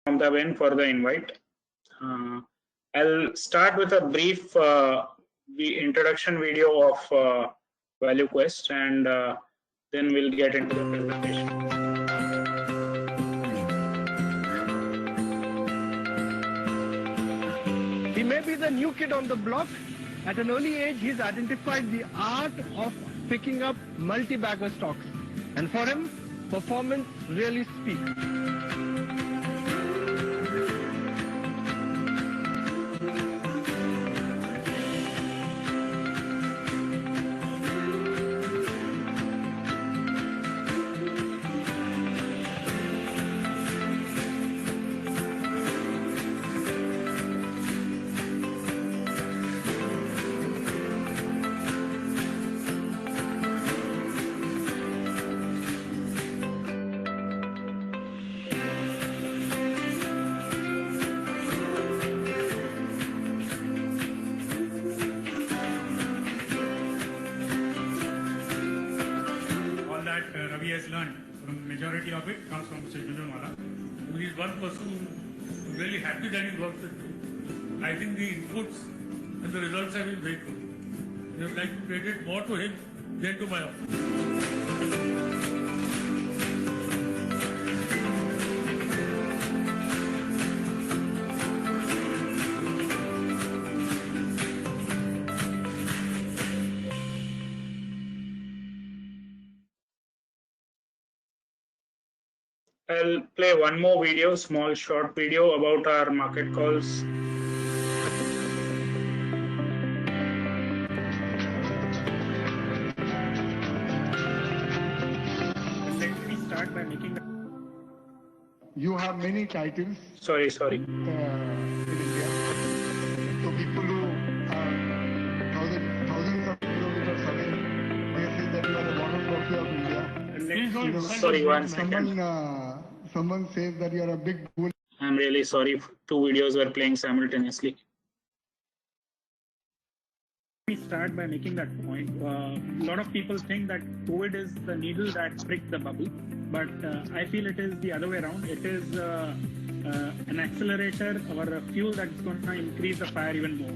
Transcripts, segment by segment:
Mamta for the invite. I'll start with a brief introduction video of ValueQuest, and then we'll get into the presentation. He may be the new kid on the block. At an early age, he's identified the art of picking up multi-bagger stocks. And for him, performance really speaks. Ravi has learned from majority of it comes from Mr. Jhunjhunwala, who is one person who is really happy that he works with. I think the inputs and the results have been very good. I would like to credit more to him than to my office. I'll play one more video, small short video about our market calls. Let me start by making. You have many titles. Sorry. In India. So people who are thousands of kilometers away, they say that you are the water coffee of India. Sorry, one second. Someone says that you are a big bull. I'm really sorry. Two videos were playing simultaneously. Let me start by making that point. A lot of people think that COVID is the needle that pricked the bubble, but I feel it is the other way around. It is an accelerator or a fuel that's going to increase the fire even more.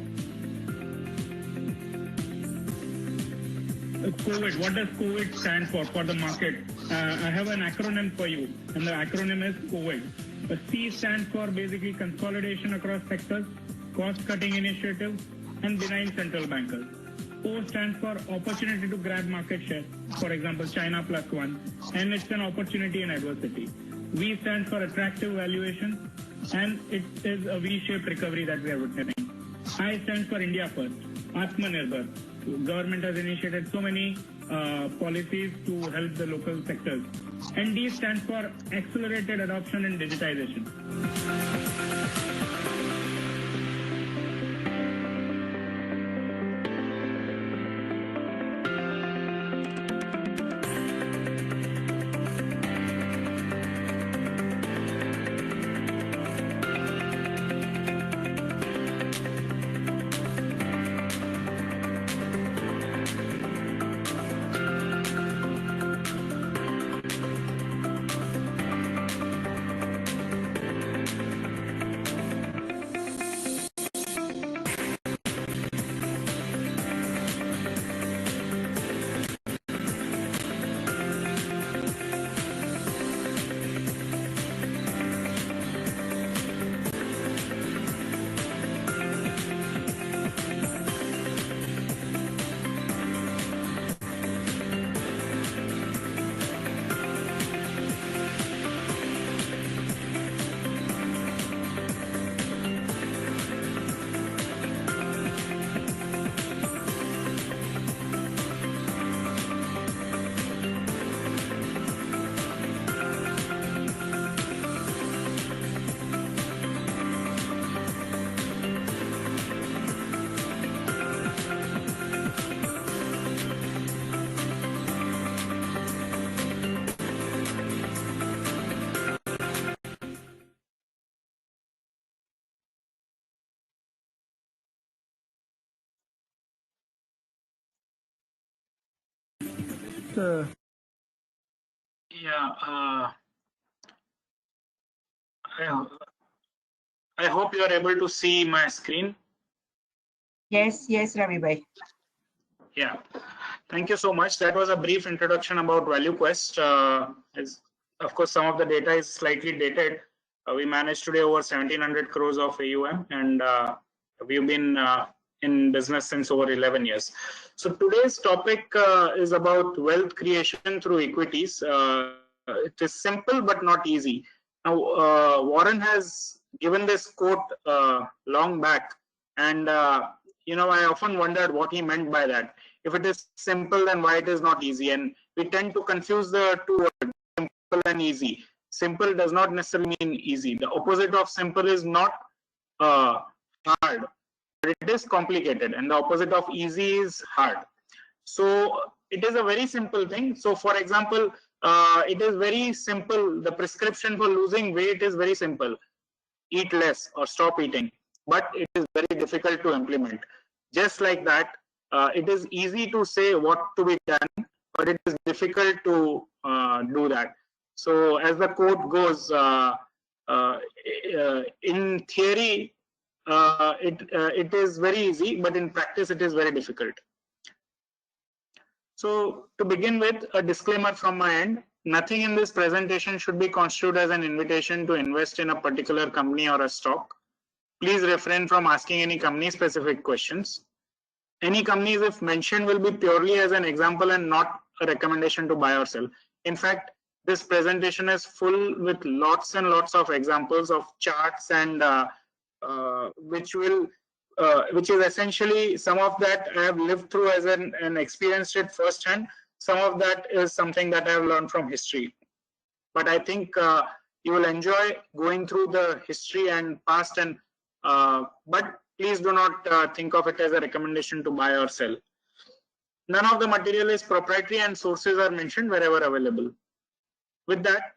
COVID, what does COVID stand for the market? I have an acronym for you, and the acronym is COVID. The C stands for basically consolidation across sectors, cost-cutting initiatives, and benign central bankers. O stands for opportunity to grab market share, for example, China +1, and it's an opportunity in adversity. V stands for attractive valuation, and it is a V-shaped recovery that we are witnessing. I stands for India First, Atmanirbhar. Government has initiated so many policies to help the local sectors. And D stands for accelerated adoption and digitization. I hope you are able to see my screen. Yes, Ravi bhai. Yeah, thank you so much. That was a brief introduction about ValueQuest. Of course, some of the data is slightly dated. We managed today over 1,700 crores of AUM, and we've been in business since over 11 years. So today's topic is about wealth creation through equities. It is simple but not easy. Now, Warren has given this quote long back, and I often wondered what he meant by that. If it is simple, then why it is not easy? And we tend to confuse the two words, simple and easy. Simple does not necessarily mean easy. The opposite of simple is not hard, but it is complicated, and the opposite of easy is hard. So it is a very simple thing. So for example, it is very simple. The prescription for losing weight is very simple. Eat less or stop eating. But it is very difficult to implement. Just like that, it is easy to say what to be done, but it is difficult to do that. So as the quote goes, in theory, it is very easy, but in practice, it is very difficult. So to begin with, a disclaimer from my end. Nothing in this presentation should be construed as an invitation to invest in a particular company or a stock. Please refrain from asking any company-specific questions. Any companies, if mentioned, will be purely as an example and not a recommendation to buy or sell. In fact, this presentation is full with lots and lots of examples of charts, and which is essentially, some of that I have lived through as an experienced it firsthand. Some of that is something that I have learned from history. But I think you will enjoy going through the history and past, and but please do not think of it as a recommendation to buy or sell. None of the material is proprietary, and sources are mentioned wherever available. With that,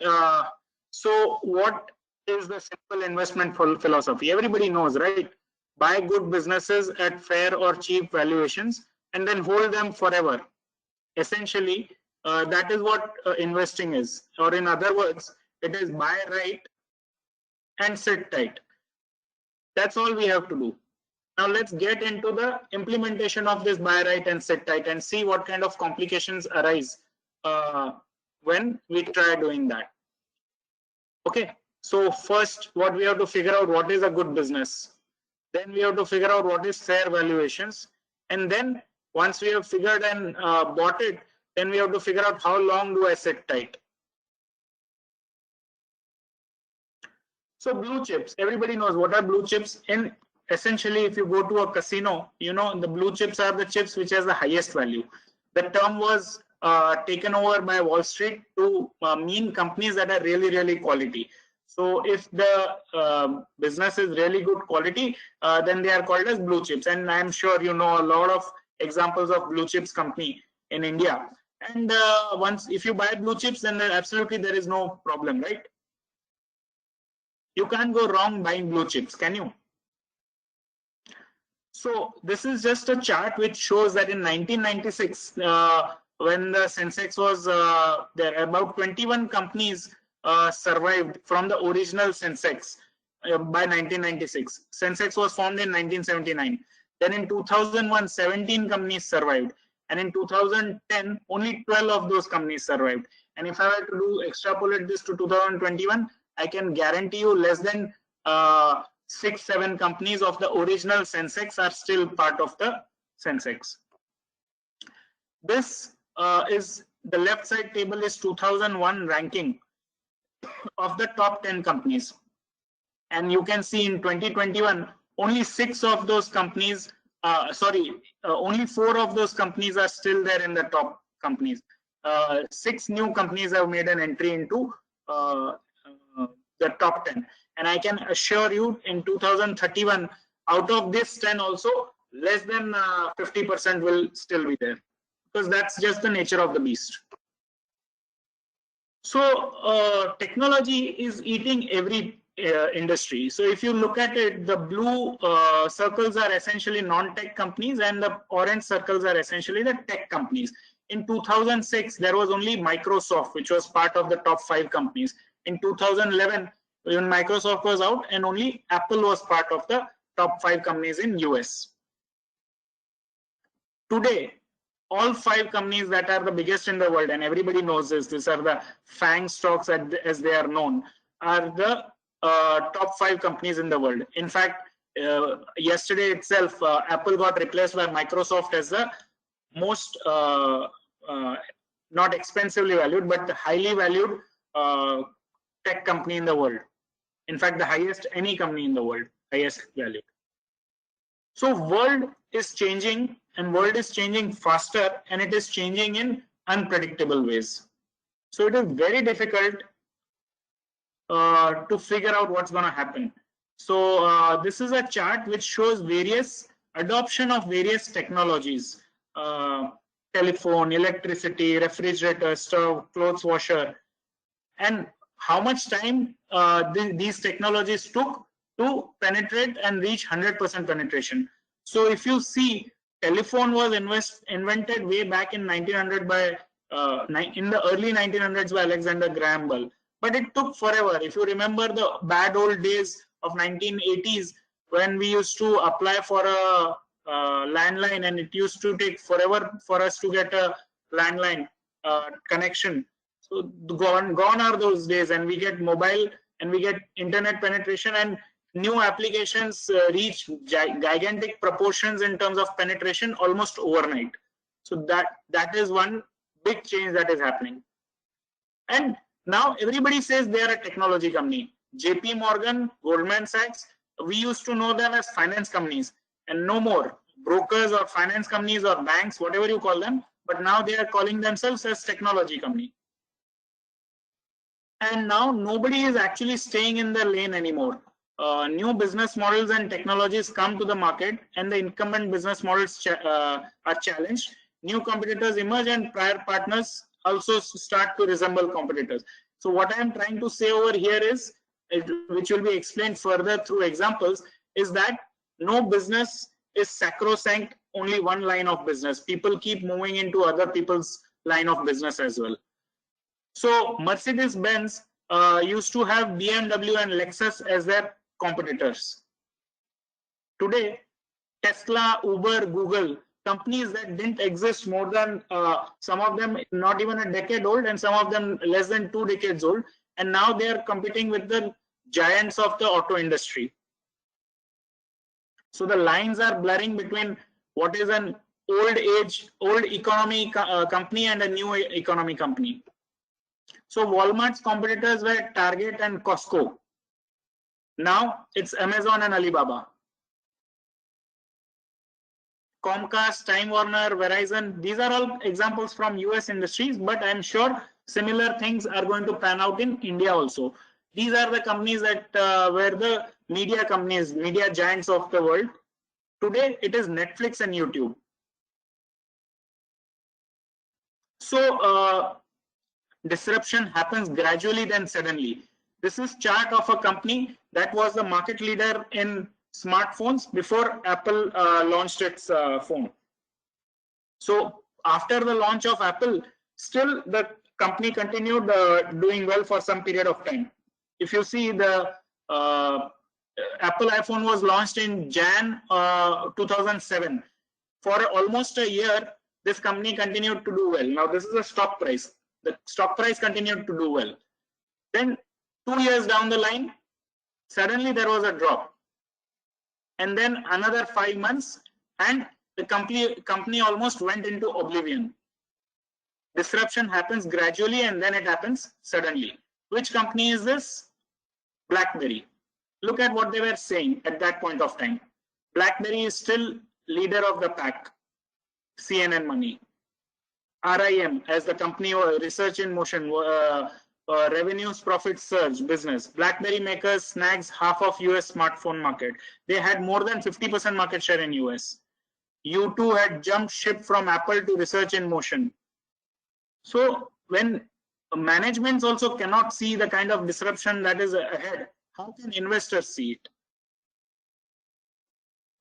so what is the simple investment philosophy? Everybody knows, right? Buy good businesses at fair or cheap valuations and then hold them forever. Essentially, that is what investing is. Or in other words, it is buy right and sit tight. That's all we have to do. Now let's get into the implementation of this buy right and sit tight and see what kind of complications arise when we try doing that. Okay, so first what we have to figure out, what is a good business. Then we have to figure out what is fair valuations. And then once we have figured and bought it, then we have to figure out how long do I sit tight. So blue chips, everybody knows what are blue chips. And essentially, if you go to a casino, you know, the blue chips are the chips which has the highest value. The term was taken over by Wall Street to mean companies that are really, really quality. So if the business is really good quality, then they are called as blue chips. And I'm sure you know a lot of examples of blue chips company in India. And if you buy blue chips, then absolutely there is no problem, right? You can't go wrong buying blue chips, can you? So this is just a chart which shows that in 1996, when the Sensex was there, about 21 companies survived from the original Sensex by 1996. Sensex was formed in 1979. Then in 2001, 17 companies survived. And in 2010, only 12 of those companies survived. And if I were to extrapolate this to 2021, I can guarantee you less than 6-7 companies of the original Sensex are still part of the Sensex. This is the left side table is 2001 ranking of the top 10 companies. And you can see in 2021, only 6 of those companies, only 4 of those companies are still there in the top companies. 6 new companies have made an entry into the top 10. And I can assure you in 2031, out of this 10 also, less than 50% will still be there, because that's just the nature of the beast. So technology is eating every industry. So if you look at it, the blue circles are essentially non-tech companies and the orange circles are essentially the tech companies. In 2006, there was only Microsoft, which was part of the top 5 companies. In 2011, Even Microsoft was out, and only Apple was part of the top 5 companies in US. Today, all 5 companies that are the biggest in the world, and everybody knows this, these are the FANG stocks as they are known, are the top 5 companies in the world. In fact, yesterday itself, Apple got replaced by Microsoft as the most not expensively valued, but highly valued tech company in the world. In fact, the highest any company in the world, highest valued. So world is changing, and world is changing faster, and it is changing in unpredictable ways. So it is very difficult to figure out what's going to happen. So this is a chart which shows various adoption of various technologies, telephone, electricity, refrigerator, stove, clothes washer, and how much time these technologies took to penetrate and reach 100% penetration. So if you see, telephone was invented way back in 1900 by in the early 1900s by Alexander Graham Bell, but it took forever. If you remember the bad old days of 1980s, when we used to apply for a landline, and it used to take forever for us to get a landline connection. So gone are those days, and we get mobile and we get internet penetration, and new applications reach gigantic proportions in terms of penetration almost overnight. So that is one big change that is happening. And now everybody says they are a technology company. JP Morgan, Goldman Sachs, we used to know them as finance companies, and no more. Brokers or finance companies or banks, whatever you call them, but now they are calling themselves as technology company. And now nobody is actually staying in their lane anymore. New business models and technologies come to the market, and the incumbent business models are challenged. New competitors emerge, and prior partners also start to resemble competitors. So what I am trying to say over here is, which will be explained further through examples, is that no business is sacrosanct, only one line of business. People keep moving into other people's line of business as well. So Mercedes-Benz used to have BMW and Lexus as their competitors. Today, Tesla, Uber, Google, companies that didn't exist more than, some of them not even a decade old, and some of them less than 2 decades old, and now they are competing with the giants of the auto industry. So the lines are blurring between what is an old economy company and a new economy company. So Walmart's competitors were Target and Costco. Now it's Amazon and Alibaba. Comcast, Time Warner, Verizon, these are all examples from US industries, but I'm sure similar things are going to pan out in India also. These are the companies that were the media companies, media giants of the world. Today it is Netflix and YouTube. So disruption happens gradually, then suddenly. This is chart of a company that was the market leader in smartphones before Apple launched its phone. So after the launch of Apple, still the company continued doing well for some period of time. If you see, the Apple iPhone was launched in Jan 2007. For almost a year, this company continued to do well. Now this is a stock price. The stock price continued to do well. Then 2 years down the line, suddenly there was a drop. And then another 5 months, and the company almost went into oblivion. Disruption happens gradually, and then it happens suddenly. Which company is this? BlackBerry. Look at what they were saying at that point of time. BlackBerry is still leader of the pack. CNN money. RIM as the company research in motion, revenues, profits surge business. BlackBerry makers snags half of US smartphone market. They had more than 50% market share in US. U2 had jumped ship from Apple to research in motion. So when managements also cannot see the kind of disruption that is ahead, how can investors see it?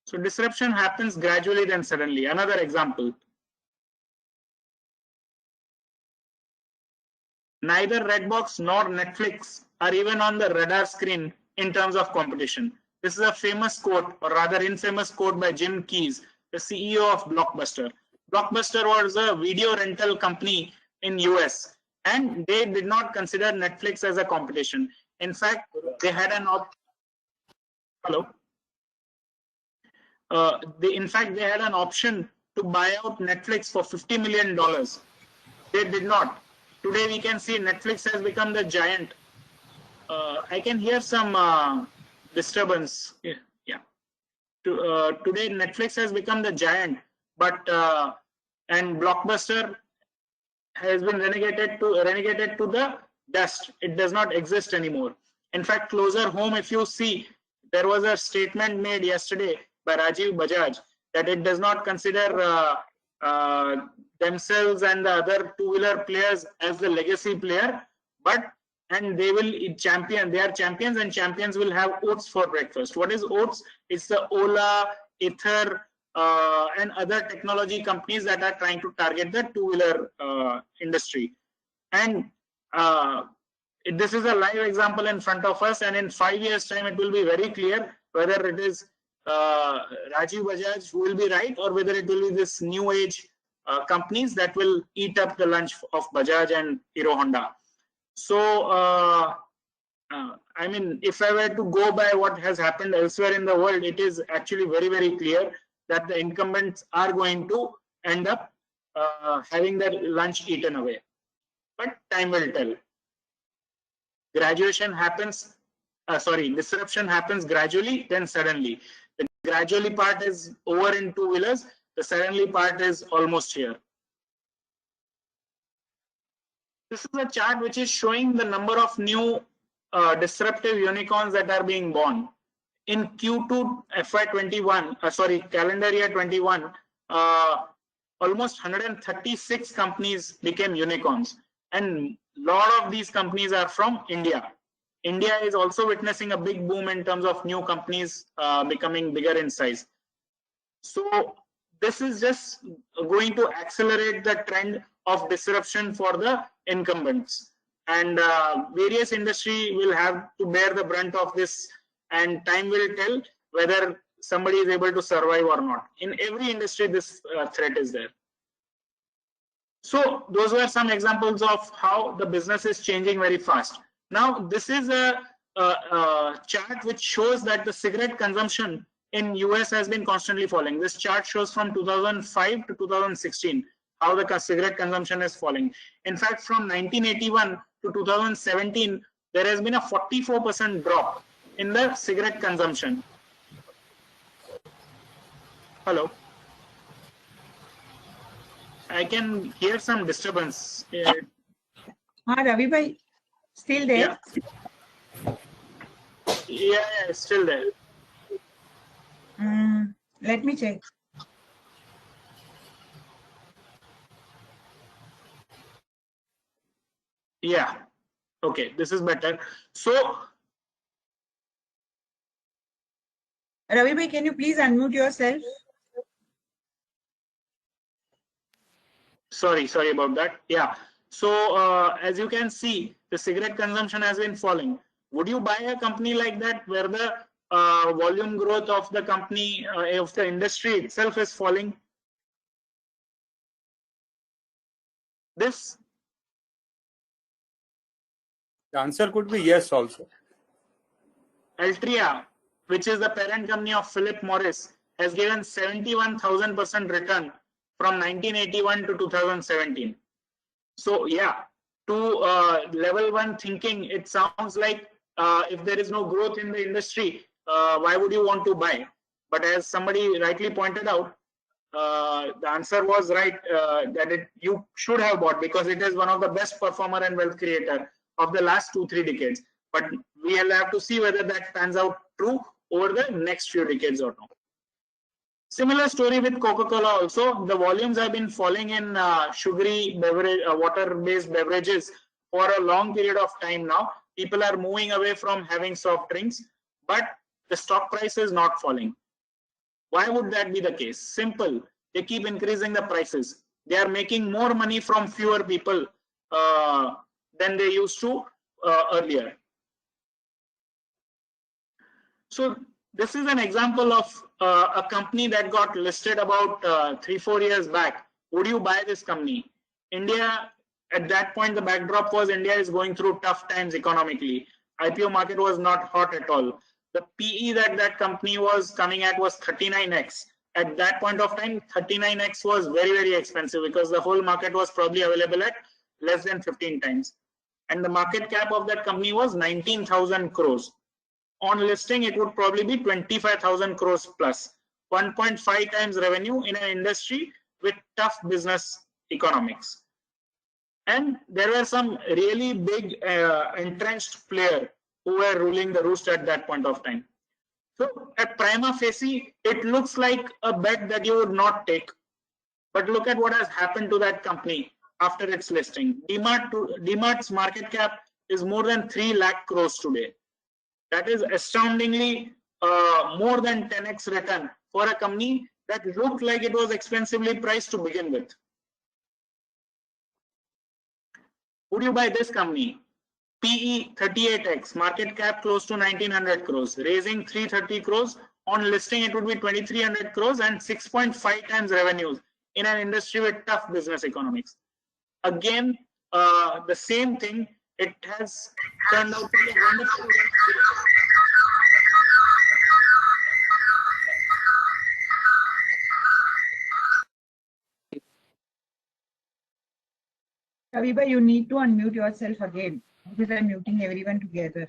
So disruption happens gradually, then suddenly. Another example. Neither Redbox nor Netflix are even on the radar screen in terms of competition. This is a famous quote, or rather infamous quote by Jim Keyes, the CEO of Blockbuster. Blockbuster was a video rental company in US, and they did not consider Netflix as a competition. In fact, they had an they had an option to buy out Netflix for $50 million. They did not. Today we can see Netflix has become the giant. I can hear some disturbance. Yeah. Today Netflix has become the giant, but and Blockbuster has been relegated to the dust. It does not exist anymore. In fact, closer home, if you see, there was a statement made yesterday by Rajiv Bajaj that it does not consider themselves and the other two-wheeler players as the legacy player, and they will champion. They are champions, and champions will have oats for breakfast. What is oats? It's the Ola, Ather, and other technology companies that are trying to target the two-wheeler industry. And this is a live example in front of us, and in 5 years' time, it will be very clear whether it is Rajiv Bajaj who will be right, or whether it will be this new age companies that will eat up the lunch of Bajaj and Hero Honda. So, I mean, if I were to go by what has happened elsewhere in the world, it is actually very, very clear that the incumbents are going to end up having their lunch eaten away. But time will tell. Disruption happens gradually, then suddenly. The gradually part is over in two-wheelers. The suddenly part is almost here. This is a chart which is showing the number of new disruptive unicorns that are being born. In Q2 FY21, calendar year 21, almost 136 companies became unicorns, and a lot of these companies are from India. India is also witnessing a big boom in terms of new companies becoming bigger in size. So this is just going to accelerate the trend of disruption for the incumbents, and various industry will have to bear the brunt of this, and time will tell whether somebody is able to survive or not. In every industry, this threat is there. So those were some examples of how the business is changing very fast. Now, this is a chart which shows that the cigarette consumption in US has been constantly falling. This chart shows from 2005 to 2016 how the cigarette consumption is falling. In fact, from 1981 to 2017, there has been a 44% drop in the cigarette consumption. Hello. I can hear some disturbance. Ravi bhai, still there? Yeah, still there. Let me check. Yeah. Okay, this is better. So, Ravi bhai, can you please unmute yourself? Sorry about that. Yeah. So as you can see, the cigarette consumption has been falling. Would you buy a company like that where the volume growth of the company, of the industry itself is falling? The answer could be yes also. Altria, which is the parent company of Philip Morris, has given 71,000% return from 1981 to 2017. So yeah, to level one thinking, it sounds like if there is no growth in the industry, why would you want to buy? But as somebody rightly pointed out, the answer was right, that you should have bought because it is one of the best performer and wealth creator of the last 2-3 decades. But we will have to see whether that pans out true over the next few decades or not. Similar story with Coca-Cola also. The volumes have been falling in sugary beverage, water-based beverages for a long period of time now. People are moving away from having soft drinks, but the stock price is not falling. Why would that be the case? Simple. They keep increasing the prices. They are making more money from fewer people than they used to earlier. So this is an example of a company that got listed about 3-4 years back. Would you buy this company? India, at that point, the backdrop was India is going through tough times economically. IPO market was not hot at all. The PE that that company was coming at was 39x. At that point of time, 39x was very, very expensive because the whole market was probably available at less than 15 times. And the market cap of that company was 19,000 crores. On listing, it would probably be 25,000 crores plus, 1.5 times revenue in an industry with tough business economics. And there were some really big entrenched players who were ruling the roost at that point of time. So at prima facie, it looks like a bet that you would not take. But look at what has happened to that company after its listing. DMart's market cap is more than 3 lakh crores today. That is astoundingly more than 10x return for a company that looked like it was expensively priced to begin with. Would you buy this company? PE 38x, market cap close to 1900 crores, raising 330 crores. On listing, it would be 2300 crores and 6.5 times revenues in an industry with tough business economics. Again, the same thing, it has turned out to be a wonderful. Ravibai, you need to unmute yourself again because I'm muting everyone together.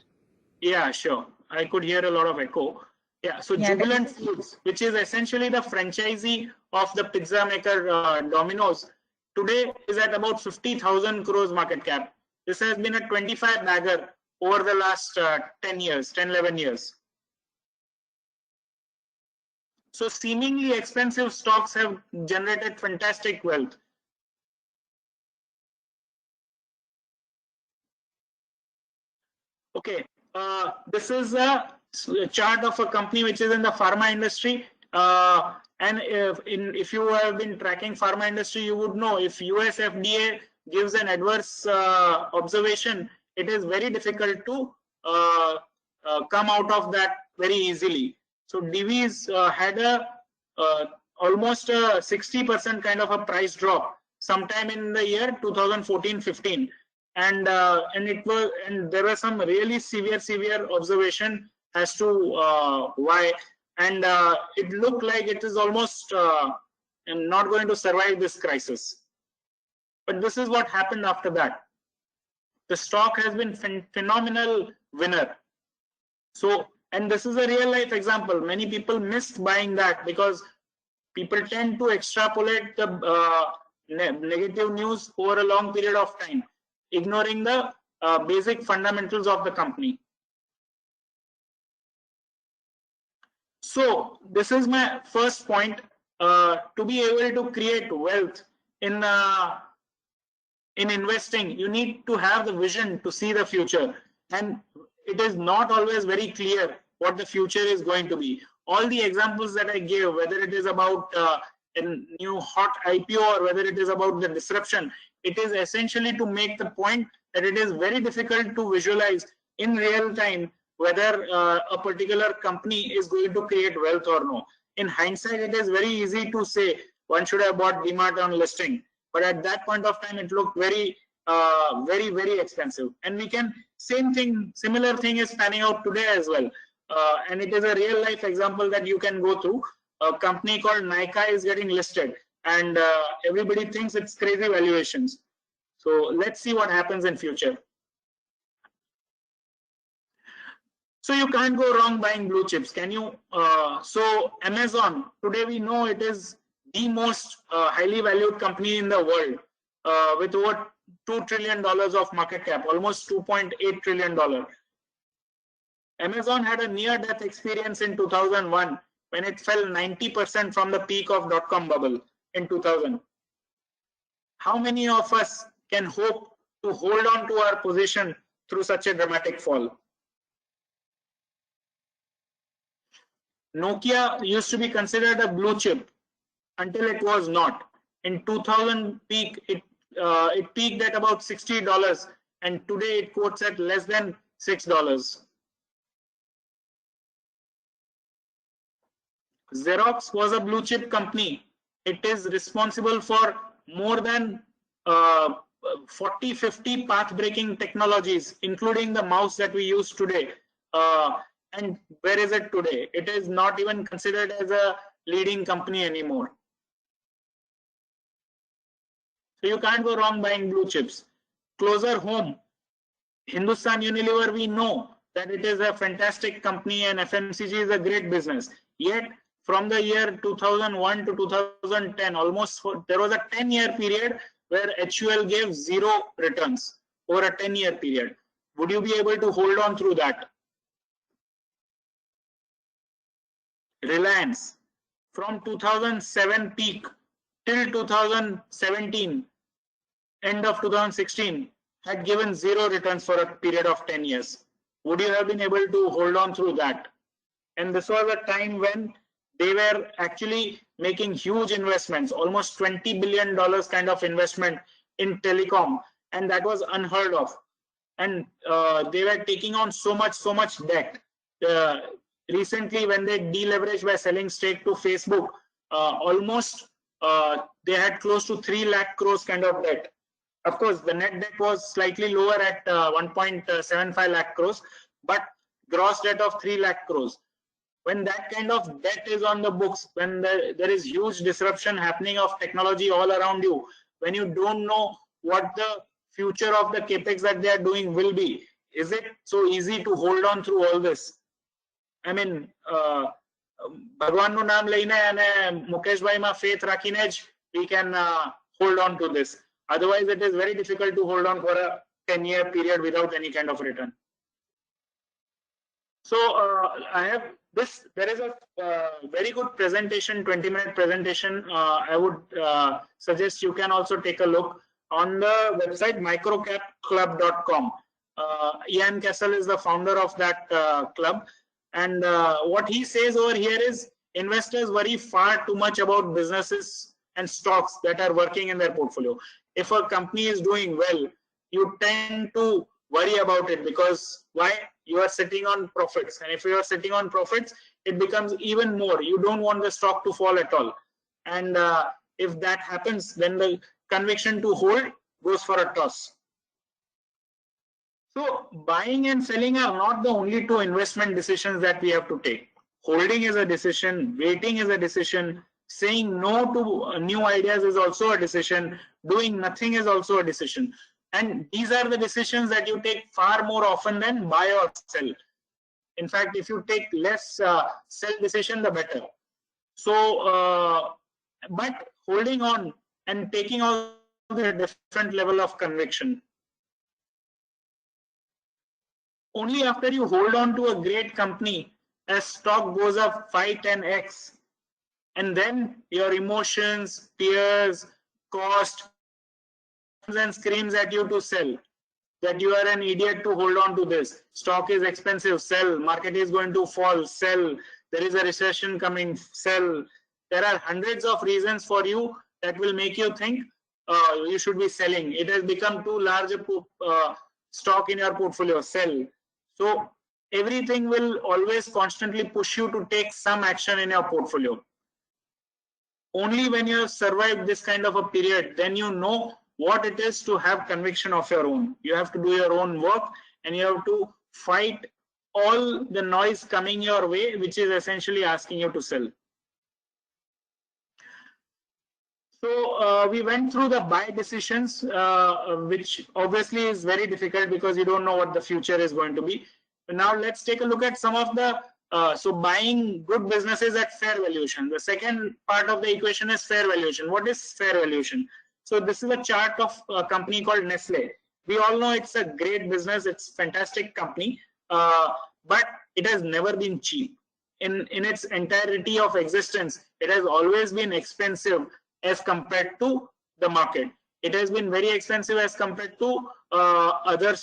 Yeah, sure. I could hear a lot of echo. Yeah, so Yeah, Jubilant Foods, which is essentially the franchisee of the pizza maker Domino's, today is at about 50,000 crores market cap. This has been a 25 bagger over the last 10 years, 10, 11 years. So seemingly expensive stocks have generated fantastic wealth. Okay, this is a chart of a company which is in the pharma industry. And if you have been tracking pharma industry, you would know if US FDA gives an adverse observation, it is very difficult to come out of that very easily. So Divi's had a almost a 60% kind of a price drop sometime in the year 2014-15. And there were some really severe observation as to why, and it looked like it is almost not going to survive this crisis. But this is what happened after that. The stock has been phenomenal winner. So, and this is a real life example. Many people missed buying that because people tend to extrapolate the negative news over a long period of time, ignoring the basic fundamentals of the company. So this is my first point. To be able to create wealth in investing, you need to have the vision to see the future, and it is not always very clear what the future is going to be. All the examples that I gave, whether it is about a new hot IPO or whether it is about the disruption, it is essentially to make the point that it is very difficult to visualize in real time whether a particular company is going to create wealth or no. In hindsight, it is very easy to say one should have bought DMart on listing, but at that point of time, it looked very expensive. And we can, similar thing is panning out today as well. And it is a real life example that you can go through. A company called Nykaa is getting listed, and everybody thinks it's crazy valuations. So let's see what happens in future. So you can't go wrong buying blue chips, can you? So Amazon, today we know it is the most highly valued company in the world with over $2 trillion of market cap, almost $2.8 trillion. Amazon had a near-death experience in 2001 when it fell 90% from the peak of dot-com bubble in 2000. How many of us can hope to hold on to our position through such a dramatic fall? Nokia used to be considered a blue chip until it was not. In 2000 peak, it peaked at about $60, and today it quotes at less than $6. Xerox was a blue chip company. It is responsible for more than 40, 50 path-breaking technologies, including the mouse that we use today. And where is it today? It is not even considered as a leading company anymore. So you can't go wrong buying blue chips. Closer home, Hindustan Unilever, we know that it is a fantastic company and FMCG is a great business. Yet from the year 2001 to 2010, there was a 10-year period where HUL gave 0 returns over a 10-year period. Would you be able to hold on through that? Reliance, from 2007 peak till 2017, end of 2016, had given 0 returns for a period of 10 years. Would you have been able to hold on through that? And this was a time when they were actually making huge investments, almost $20 billion kind of investment in telecom, and that was unheard of. And they were taking on so much debt. Recently, when they deleveraged by selling stake to Facebook, they had close to 3 lakh crores kind of debt. Of course, the net debt was slightly lower at 1.75 lakh crores, but gross debt of 3 lakh crores. When that kind of debt is on the books, when there is huge disruption happening of technology all around you, when you don't know what the future of the capex that they are doing will be, is it so easy to hold on through all this? I mean, Bhagwan nu naam leine and Mukesh bhai ma faith rakhine we can hold on to this. Otherwise, it is very difficult to hold on for a 10-year period without any kind of return. So I have this. There is a very good presentation, 20-minute presentation. I would suggest you can also take a look on the website microcapclub.com. Ian Castle is the founder of that club. And what he says over here is investors worry far too much about businesses and stocks that are working in their portfolio. If a company is doing well, you tend to worry about it because why? You are sitting on profits. And if you are sitting on profits, it becomes even more. You don't want the stock to fall at all. And if that happens, then the conviction to hold goes for a toss. So buying and selling are not the only 2 investment decisions that we have to take. Holding is a decision, waiting is a decision, saying no to new ideas is also a decision, doing nothing is also a decision. And these are the decisions that you take far more often than buy or sell. In fact, if you take less sell decision, the better. So, but holding on and taking all the different level of conviction. Only after you hold on to a great company, as stock goes up 5-10x, and then your emotions, fears, cost, and screams at you to sell, that you are an idiot to hold on to this. Stock is expensive, sell. Market is going to fall, sell. There is a recession coming, sell. There are hundreds of reasons for you that will make you think you should be selling. It has become too large a stock in your portfolio, sell. So everything will always constantly push you to take some action in your portfolio. Only when you have survived this kind of a period, then you know what it is to have conviction of your own. You have to do your own work and you have to fight all the noise coming your way, which is essentially asking you to sell. So we went through the buy decisions, which obviously is very difficult because you don't know what the future is going to be. Now let's take a look at some of the, so buying good businesses at fair valuation. The second part of the equation is fair valuation. What is fair valuation? So this is a chart of a company called Nestle. We all know it's a great business. It's a fantastic company, but it has never been cheap. In its entirety of existence, it has always been expensive as compared to the market. It has been very expensive as compared to other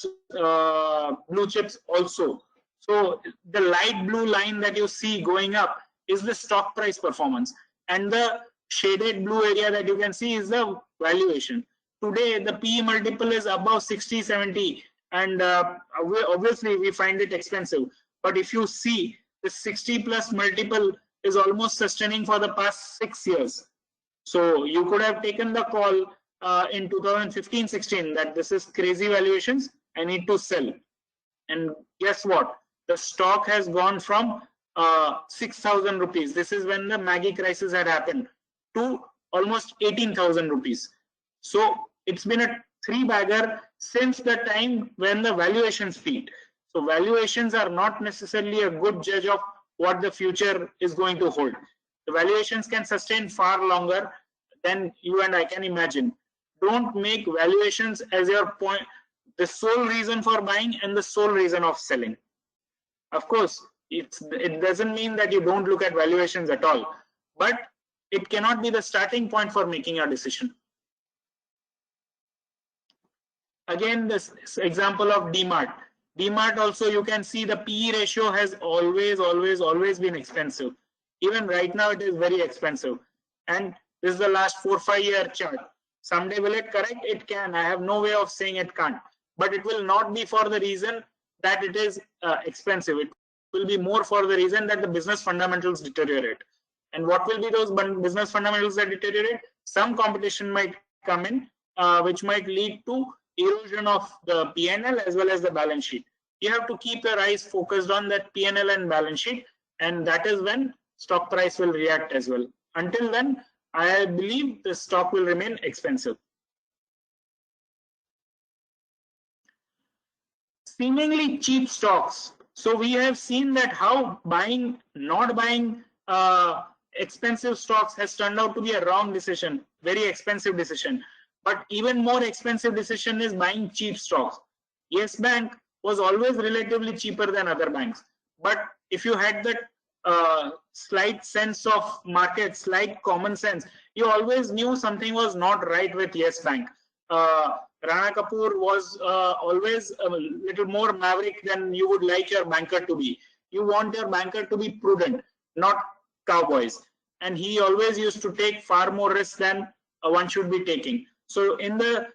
blue chips also. So the light blue line that you see going up is the stock price performance, and the shaded blue area that you can see is the valuation. Today, the PE multiple is above 60, 70, and obviously we find it expensive. But if you see the 60+ multiple is almost sustaining for the past 6 years. So you could have taken the call in 2015-16 that this is crazy valuations, I need to sell. And guess what? The stock has gone from 6,000 rupees. This is when the Maggi crisis had happened, to almost 18,000 rupees. So it's been a three-bagger since the time when the valuations peaked. So valuations are not necessarily a good judge of what the future is going to hold. The valuations can sustain far longer than you and I can imagine. Don't make valuations as your point, the sole reason for buying and the sole reason of selling. Of course, it doesn't mean that you don't look at valuations at all, but it cannot be the starting point for making a decision. Again, this example of DMart. DMart also, you can see the PE ratio has always been expensive. Even right now, it is very expensive. And this is the last 4-5 year chart. Someday will it correct? It can. I have no way of saying it can't. But it will not be for the reason that it is expensive. It will be more for the reason that the business fundamentals deteriorate. And what will be those business fundamentals that deteriorate? Some competition might come in, which might lead to erosion of the P&L as well as the balance sheet. You have to keep your eyes focused on that P&L and balance sheet, and that is when stock price will react as well. Until then, I believe the stock will remain expensive. Seemingly cheap stocks. So we have seen that how not buying expensive stocks has turned out to be a wrong decision, very expensive decision. But even more expensive decision is buying cheap stocks. Yes Bank was always relatively cheaper than other banks. But if you had that slight sense of market, slight common sense, you always knew something was not right with Yes Bank. Rana Kapoor was always a little more maverick than you would like your banker to be. You want your banker to be prudent, not cowboys. And he always used to take far more risk than one should be taking. So in the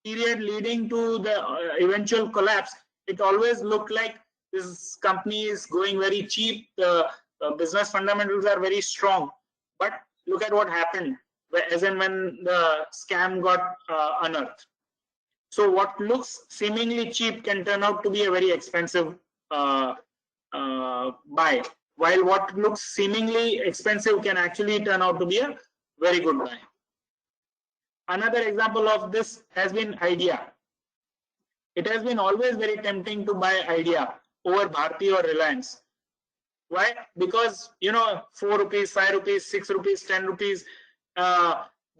period leading to the eventual collapse, it always looked like this company is going very cheap. The business fundamentals are very strong. But look at what happened, as in when the scam got unearthed. So what looks seemingly cheap can turn out to be a very expensive buy, while what looks seemingly expensive can actually turn out to be a very good buy. Another example of this has been Idea. It has been always very tempting to buy Idea over Bharti or Reliance. Why? Because, 4 rupees, 5 rupees, 6 rupees, 10 rupees,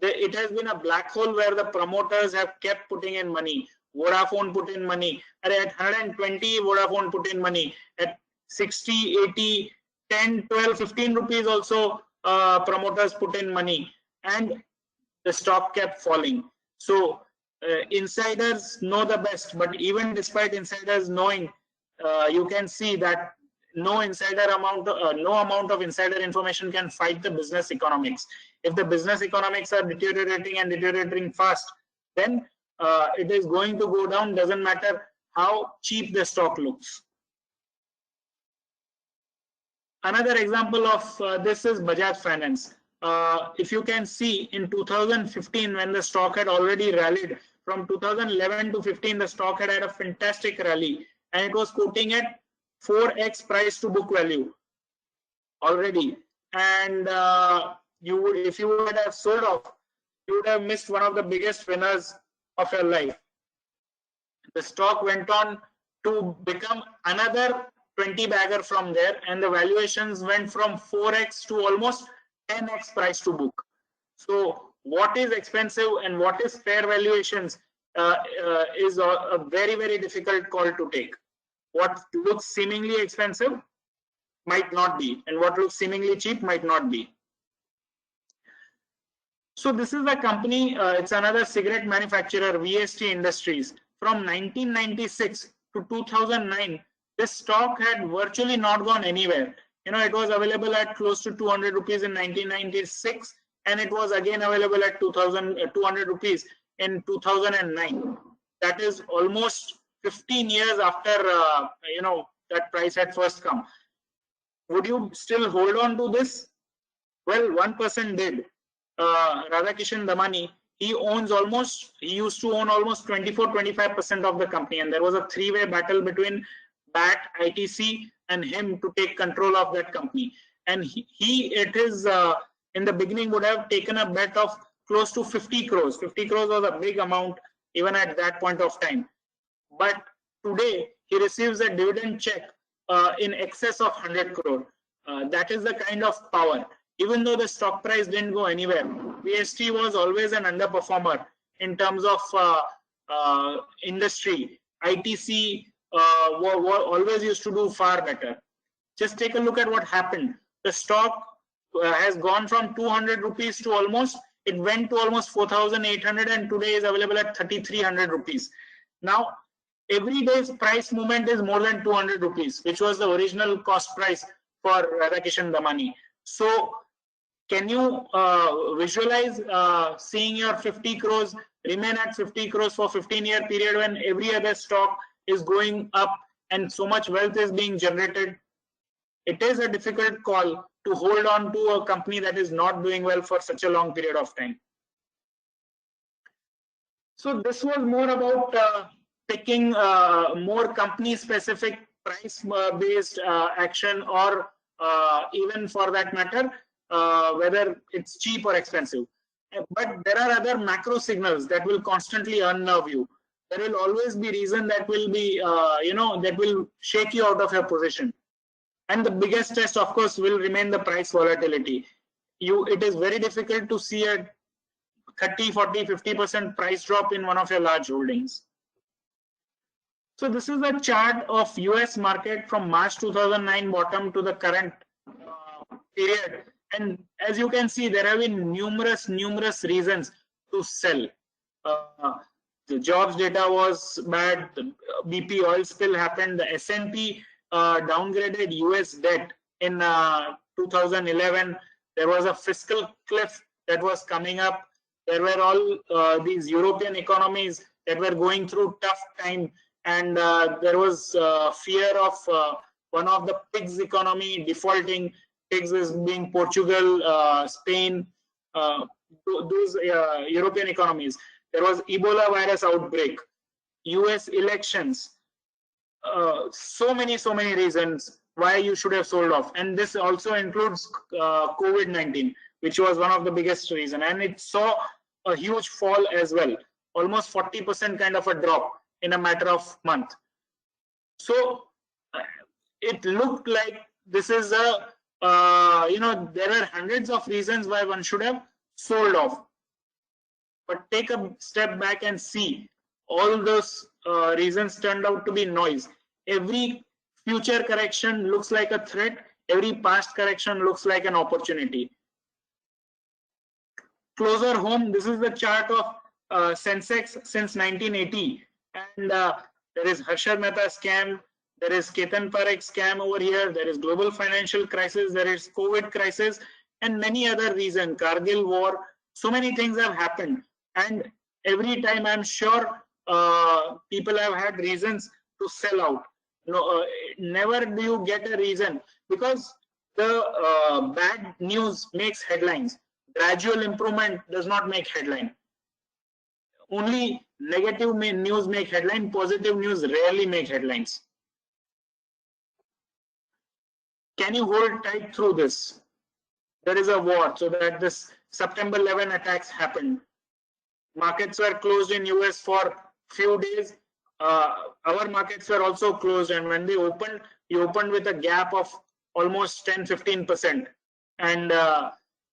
it has been a black hole where the promoters have kept putting in money. Vodafone put in money. At 120, Vodafone put in money. At 60, 80, 10, 12, 15 rupees also promoters put in money. And the stock kept falling. So insiders know the best, but even despite insiders knowing, you can see that no amount of insider information can fight the business economics. If the business economics are deteriorating and deteriorating fast, then it is going to go down, doesn't matter how cheap the stock looks. Another example of this is Bajaj Finance. If you can see in 2015, when the stock had already rallied, from 2011 to 15, the stock had a fantastic rally, and it was quoting at 4x price to book value already. And if you would have sold off, you would have missed one of the biggest winners of your life. The stock went on to become another 20 bagger from there, and the valuations went from 4x to almost 10x price to book. So what is expensive and what is fair valuations is a very, very difficult call to take. What looks seemingly expensive might not be, and what looks seemingly cheap might not be. So this is the company, it's another cigarette manufacturer, VST Industries. From 1996 to 2009, this stock had virtually not gone anywhere. It was available at close to 200 rupees in 1996, and it was again available at 200 rupees in 2009. That is almost 15 years after that price had first come. would you still hold on to this? Well, one person did. Radhakishan Damani, he used to own almost 24-25% of the company, and there was a three-way battle between BAT, ITC, and him to take control of that company. And in the beginning would have taken a bet of close to 50 crores. 50 crores was a big amount even at that point of time. But today he receives a dividend check in excess of 100 crore. That is the kind of power. Even though the stock price didn't go anywhere, VST was always an underperformer in terms of industry. ITC always used to do far better. Just take a look at what happened. The stock has gone from 200 rupees to it went to almost 4,800, and today is available at 3,300 rupees. Now, every day's price movement is more than 200 rupees, which was the original cost price for Radhakishan Damani. So, can you visualize seeing your 50 crores remain at 50 crores for 15-year period when every other stock is going up and so much wealth is being generated? It is a difficult call to hold on to a company that is not doing well for such a long period of time. So this was more about picking more company-specific price-based action, or even for that matter, whether it's cheap or expensive. But there are other macro signals that will constantly unnerve you. There will always be reason that will be, that will shake you out of your position. And the biggest test, of course, will remain the price volatility. It is very difficult to see a 30, 40, 50% price drop in one of your large holdings. So this is a chart of US market from March 2009 bottom to the current period. And as you can see, there have been numerous reasons to sell. The jobs data was bad. The BP oil spill happened. The S&P downgraded US debt in 2011. There was a fiscal cliff that was coming up. There were all these European economies that were going through tough time, and there was fear of one of the PIGS economy defaulting. PIGS is being Portugal, Spain, those European economies. There was Ebola virus outbreak, US elections. So many reasons why you should have sold off, and this also includes COVID-19, which was one of the biggest reason, and it saw a huge fall as well, almost 40% kind of a drop in a matter of month. So it looked like this is a there are hundreds of reasons why one should have sold off, but take a step back and see all those reasons turned out to be noise. Every future correction looks like a threat. Every past correction looks like an opportunity. Closer home, this is the chart of Sensex since 1980, and there is Harshad Mehta scam, there is Ketan Parekh scam over here, there is global financial crisis, there is COVID crisis, and many other reasons, Kargil war. So many things have happened, and every time I'm sure people have had reasons to sell out. Never do you get a reason, because the bad news makes headlines. Gradual improvement does not make headline. Only negative news make headline. Positive news rarely make headlines. Can you hold tight through this? There is a war, so that this September 11 attacks happened. Markets were closed in US for few days. Our markets were also closed, and when they opened, you opened with a gap of almost 10-15%, and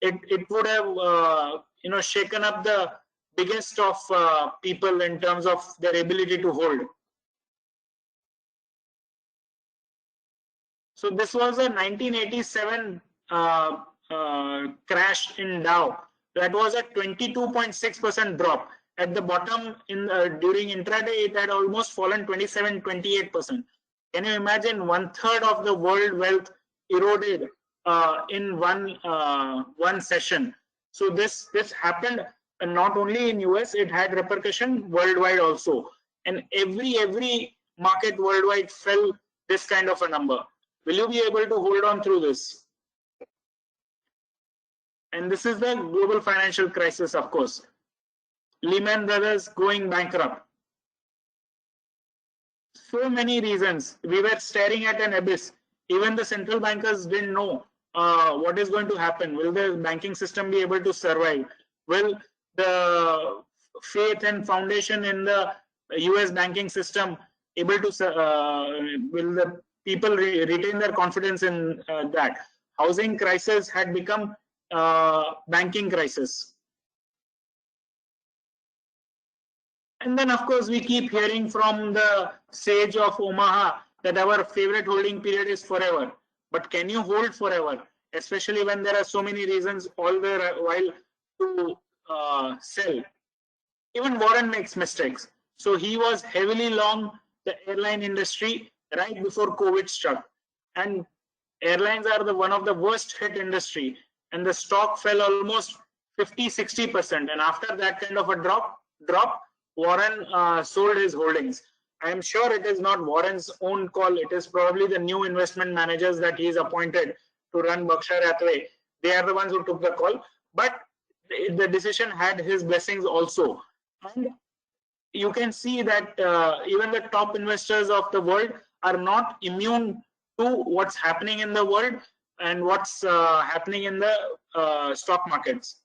it would have shaken up the biggest of people in terms of their ability to hold. So this was a 1987 crash in Dow. That was a 22.6% drop. At the bottom, during intraday, it had almost fallen 27-28%. Can you imagine 1/3 of the world wealth eroded in one session? So this happened not only in US, it had repercussion worldwide also. And every market worldwide fell this kind of a number. Will you be able to hold on through this? And this is the global financial crisis, of course. Lehman Brothers going bankrupt. So many reasons. We were staring at an abyss. Even the central bankers didn't know what is going to happen. Will the banking system be able to survive? Will the faith and foundation in the US banking system able to, will the people retain their confidence in that? Housing crisis had become banking crisis. And then, of course, we keep hearing from the sage of Omaha that our favorite holding period is forever. But can you hold forever? Especially when there are so many reasons all the while to sell. Even Warren makes mistakes. So he was heavily long the airline industry right before COVID struck. And airlines are one of the worst hit industry. And the stock fell almost 50-60%. And after that kind of a drop, Warren sold his holdings. I am sure it is not Warren's own call. It is probably the new investment managers that he is appointed to run Berkshire Hathaway. They are the ones who took the call. But the decision had his blessings also. And you can see that even the top investors of the world are not immune to what's happening in the world and what's happening in the stock markets.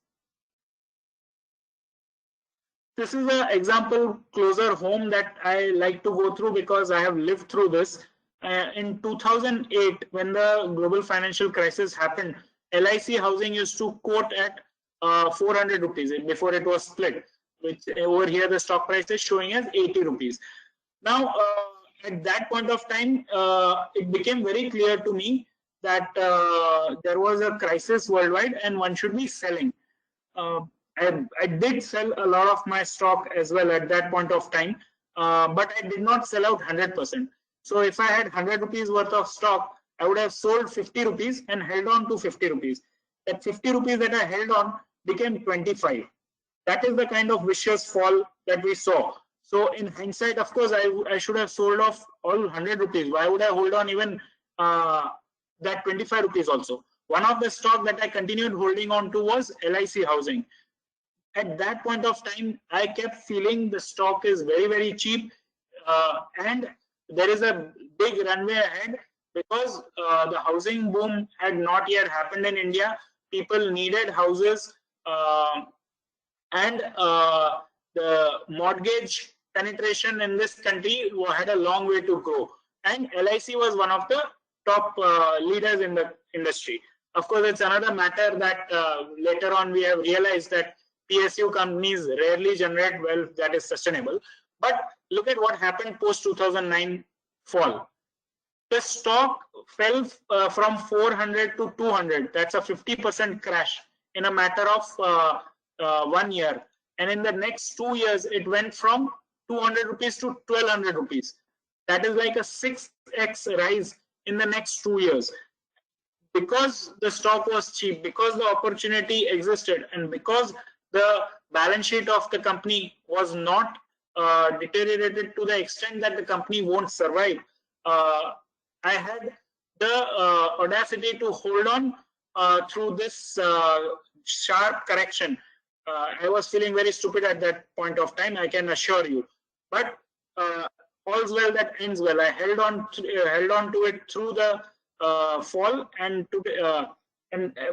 This is an example closer home that I like to go through because I have lived through this. In 2008, when the global financial crisis happened, LIC Housing used to quote at 400 rupees before it was split, which over here the stock price is showing as 80 rupees. Now, at that point of time, it became very clear to me that there was a crisis worldwide and one should be selling. I did sell a lot of my stock as well at that point of time, but I did not sell out 100%. So if I had 100 rupees worth of stock, I would have sold 50 rupees and held on to 50 rupees. That 50 rupees that I held on became 25. That is the kind of vicious fall that we saw. So in hindsight, of course, I should have sold off all 100 rupees. Why would I hold on even that 25 rupees also? One of the stock that I continued holding on to was LIC Housing. At that point of time, I kept feeling the stock is very, very cheap and there is a big runway ahead because the housing boom had not yet happened in India. People needed houses and the mortgage penetration in this country had a long way to go. And LIC was one of the top leaders in the industry. Of course, it's another matter that later on we have realized that PSU companies rarely generate wealth that is sustainable. But look at what happened post 2009 fall. The stock fell from 400 to 200. That's a 50% crash in a matter of 1 year. And in the next 2 years, it went from 200 rupees to 1200 rupees. That is like a 6x rise in the next 2 years. Because the stock was cheap, because the opportunity existed, and because the balance sheet of the company was not deteriorated to the extent that the company won't survive, I had the audacity to hold on through this sharp correction. I was feeling very stupid at that point of time, I can assure you. But all's well that ends well. I held on to it through the fall and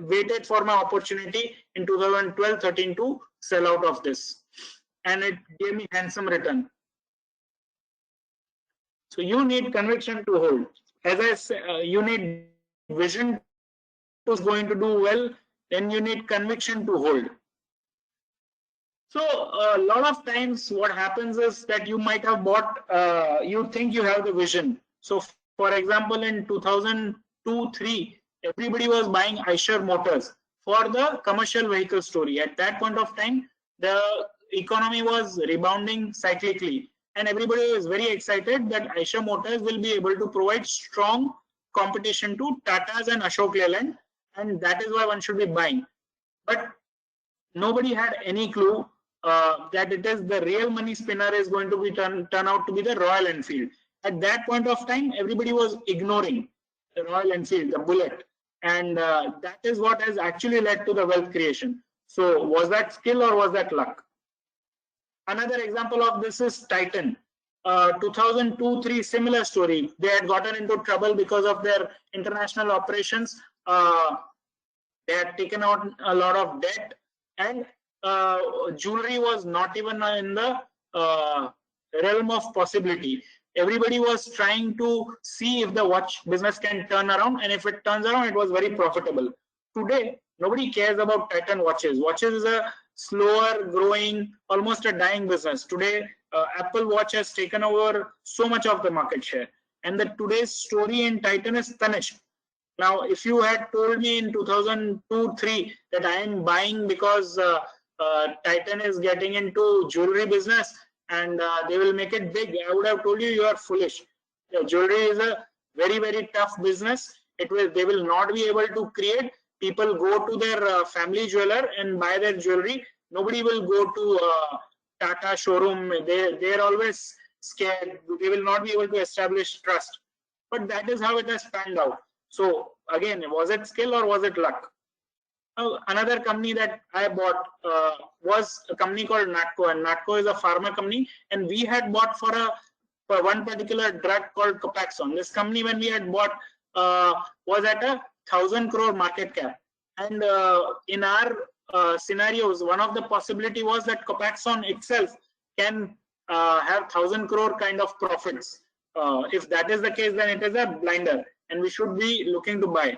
waited for my opportunity in 2012-13 to sell out of this, and it gave me handsome return. So you need conviction to hold. As I say, you need vision who's going to do well, then you need conviction to hold. So a lot of times what happens is that you might have bought, you think you have the vision. So for example, in 2002-03, everybody was buying Eicher Motors for the commercial vehicle story. At that point of time, the economy was rebounding cyclically, and everybody was very excited that Eicher Motors will be able to provide strong competition to Tata's and Ashok Leyland, and that is why one should be buying. But nobody had any clue that it is the real money spinner is going to be turn out to be the Royal Enfield. At that point of time, everybody was ignoring Royal Enfield, the Bullet, and that is what has actually led to the wealth creation. So was that skill or was that luck? Another example of this is Titan. 2002-3, similar story. They had gotten into trouble because of their international operations. They had taken out a lot of debt, and jewelry was not even in the realm of possibility. Everybody was trying to see if the watch business can turn around, and if it turns around, it was very profitable. Today, nobody cares about Titan watches. Watches is a slower growing, almost a dying business. Today, Apple Watch has taken over so much of the market share. And today's story in Titan is Tanishq. Now, if you had told me in 2002-3 that I am buying because Titan is getting into jewelry business and they will make it big, I would have told you you are foolish. Jewelry is a very, very tough business. They will not be able to create. People go to their family jeweler and buy their jewelry. Nobody will go to Tata showroom. They're always scared. They will not be able to establish trust. But that is how it has panned out. So again, was it skill or was it luck? Another company that I bought was a company called Natco, and Natco is a pharma company, and we had bought for one particular drug called Copaxone. This company, when we had bought, was at 1,000 crore market cap, and in our scenarios, one of the possibility was that Copaxone itself can have 1,000 crore kind of profits. If that is the case, then it is a blinder, and we should be looking to buy.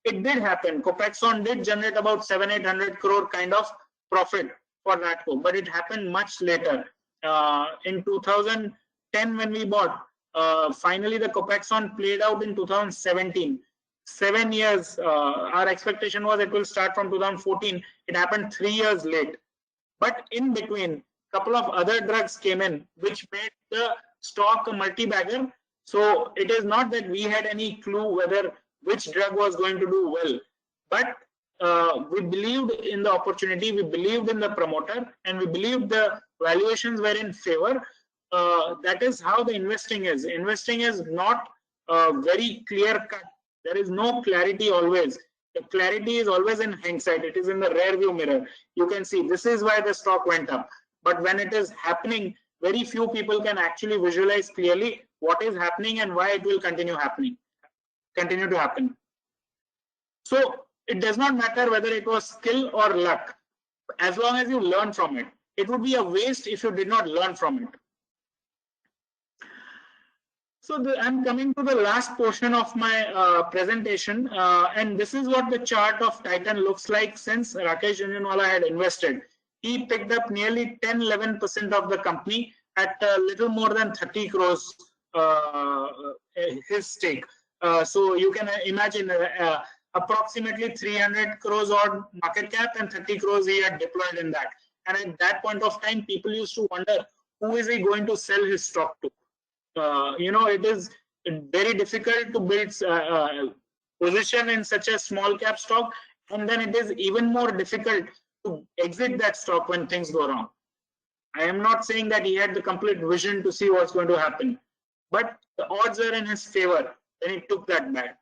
It did happen. Copaxone did generate about 700-800 crore kind of profit for Natco, but it happened much later. In 2010, when we bought, finally the Copaxone played out in 2017. 7 years. Our expectation was it will start from 2014. It happened 3 years late. But in between, a couple of other drugs came in, which made the stock a multi-bagger. So it is not that we had any clue whether which drug was going to do well, but we believed in the opportunity, we believed in the promoter, and we believed the valuations were in favor. That is how the investing is. Investing is not very clear cut. There is no clarity always. The clarity is always in hindsight. It is in the rear view mirror. You can see this is why the stock went up. But when it is happening, very few people can actually visualize clearly what is happening and why it will continue to happen. So it does not matter whether it was skill or luck, as long as you learn from it. It would be a waste if you did not learn from it. So I'm coming to the last portion of my presentation, and this is what the chart of Titan looks like since Rakesh Jhunjhunwala had invested. He picked up nearly 10-11% of the company at a little more than 30 crores his stake. So you can imagine approximately 300 crores odd market cap and 30 crores he had deployed in that. And at that point of time, people used to wonder, who is he going to sell his stock to? It is very difficult to build position in such a small cap stock, and then it is even more difficult to exit that stock when things go wrong. I am not saying that he had the complete vision to see what's going to happen, but the odds are in his favor. Then he took that bet.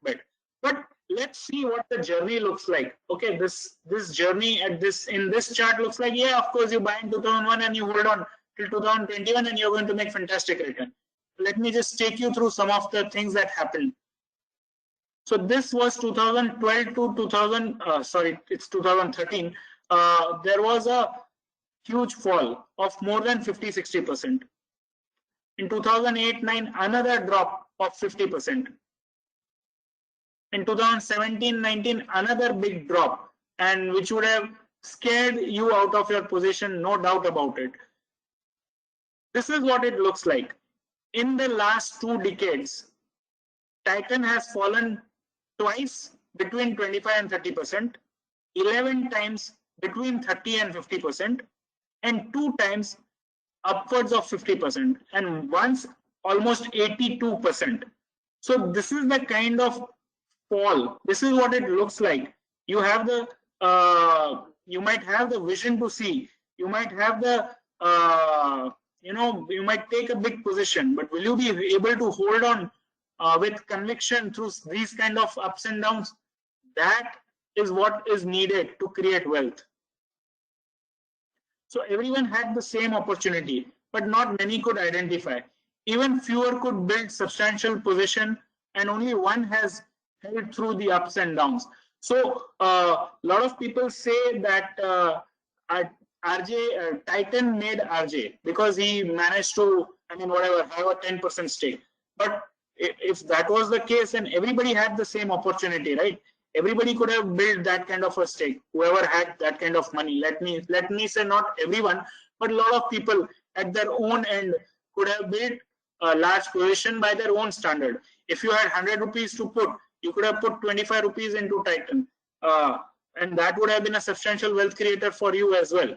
But let's see what the journey looks like. Okay, this journey in this chart looks like, yeah, of course you buy in 2001 and you hold on till 2021 and you're going to make fantastic return. Let me just take you through some of the things that happened. So this was 2012 to 2013. There was a huge fall of more than 50-60%. In 2008-9, another drop of 50%. In 2017-19, another big drop, and which would have scared you out of your position, no doubt about it. This is what it looks like. In the last 2 decades, Titan has fallen twice between 25 and 30%, 11 times between 30 and 50%, and 2 times upwards of 50%, and once almost 82%. So this is the kind of fall. This is what it looks like. You have the, you might have the vision to see. You might have the, you might take a big position, but will you be able to hold on with conviction through these kind of ups and downs, that is what is needed to create wealth. So everyone had the same opportunity, but not many could identify. Even fewer could build substantial position, and only one has held through the ups and downs. So a lot of people say that Titan made RJ because he managed to, have a 10% stake. But if that was the case, then everybody had the same opportunity, right? Everybody could have built that kind of a stake, whoever had that kind of money. Let me say not everyone, but a lot of people at their own end could have built a large position by their own standard. If you had 100 rupees to put, you could have put 25 rupees into Titan. And that would have been a substantial wealth creator for you as well.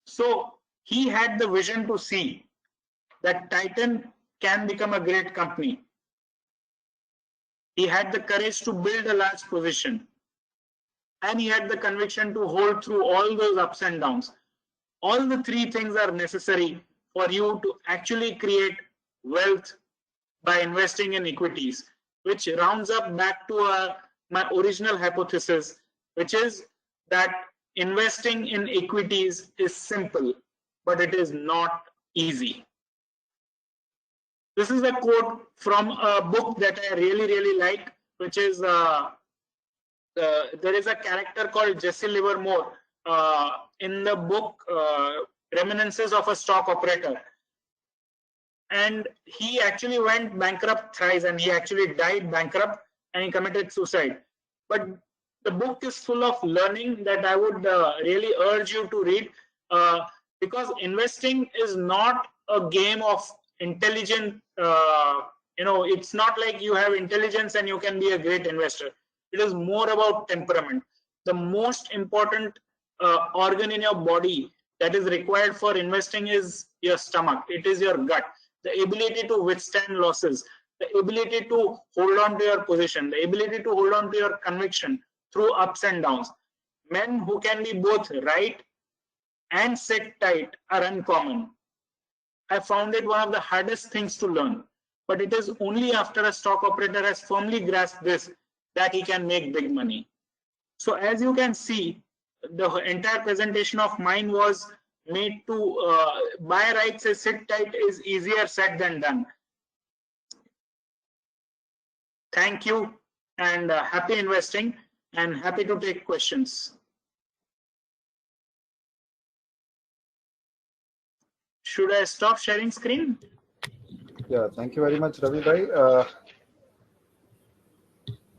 So he had the vision to see that Titan can become a great company. He had the courage to build a large position, and he had the conviction to hold through all those ups and downs. All the three things are necessary for you to actually create wealth by investing in equities, which rounds up back to my original hypothesis, which is that investing in equities is simple, but it is not easy. This is a quote from a book that I really like, which is there is a character called Jesse Livermore in the book Reminiscences of a Stock Operator. And he actually went bankrupt thrice, and he actually died bankrupt, and he committed suicide. But the book is full of learning that I would really urge you to read, because investing is not a game of intelligent, it's not like you have intelligence and you can be a great investor. It is more about temperament. The most important organ in your body that is required for investing is your stomach. It is your gut. The ability to withstand losses, the ability to hold on to your position, the ability to hold on to your conviction through ups and downs. Men who can be both right and sit tight are uncommon. I found it one of the hardest things to learn, but it is only after a stock operator has firmly grasped this that he can make big money. So as you can see, the entire presentation of mine was made to buy right, say sit tight is easier said than done. Thank you, and happy investing, and happy to take questions. Should I stop sharing screen? Yeah, thank you very much, Ravi bhai.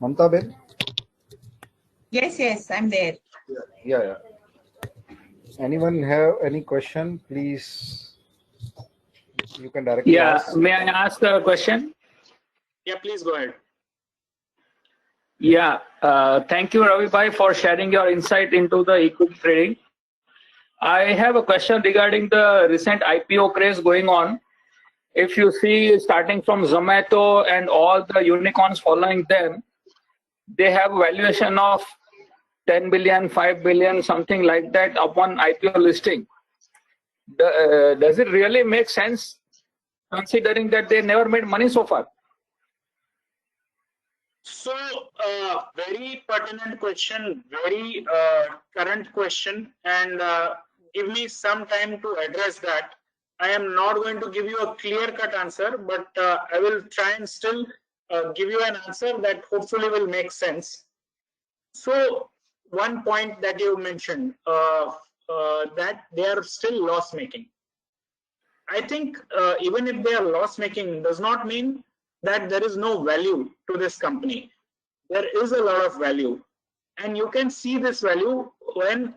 Mamta Ben? Yes, I'm there. Yeah. Anyone have any question? Please, you can directly ask. May I ask a question? Yeah, please go ahead. Yeah, thank you, Ravi bhai, for sharing your insight into the equity trading. I have a question regarding the recent IPO craze going on. If you see, starting from Zomato and all the unicorns following them, they have valuation of 10 billion, 5 billion, something like that upon IPO listing. Does it really make sense, considering that they never made money so far? So, very pertinent question, very current question, and give me some time to address that. I am not going to give you a clear-cut answer, but I will try and still give you an answer that hopefully will make sense. So, one point that you mentioned, that they are still loss-making. I think even if they are loss-making, does not mean that there is no value to this company. There is a lot of value, and you can see this value when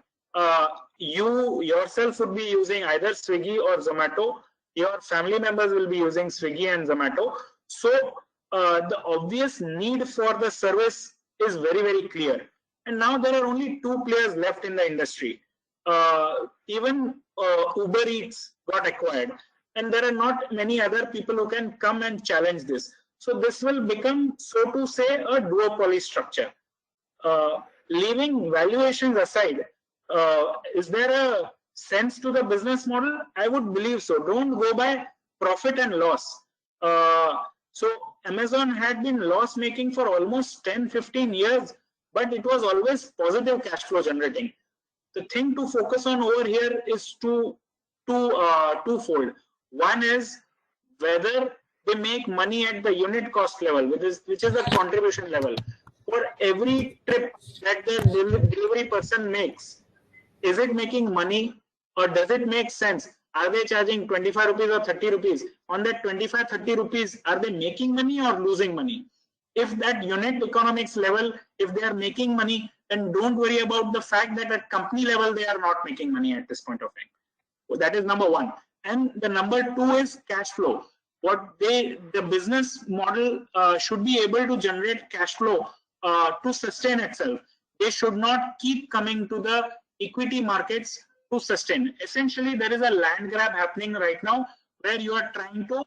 you yourself would be using either Swiggy or Zomato. Your family members will be using Swiggy and Zomato. So the obvious need for the service is very, very clear. And now there are only two players left in the industry. Even Uber Eats got acquired, and there are not many other people who can come and challenge this. So this will become, so to say, a duopoly structure. Leaving valuations aside, is there a sense to the business model? I would believe so. Don't go by profit and loss. So Amazon had been loss making for almost 10-15 years, but it was always positive cash flow generating. The thing to focus on over here is twofold. One is whether they make money at the unit cost level, which is the contribution level. For every trip that the delivery person makes, is it making money or does it make sense? Are they charging 25 rupees or 30 rupees? On that 25, 30 rupees, are they making money or losing money? If that unit economics level, if they are making money, then don't worry about the fact that at company level, they are not making money at this point of time. So that is number one. And the number two is cash flow. The business model should be able to generate cash flow to sustain itself. They should not keep coming to the equity markets to sustain. Essentially, there is a land grab happening right now where you are trying to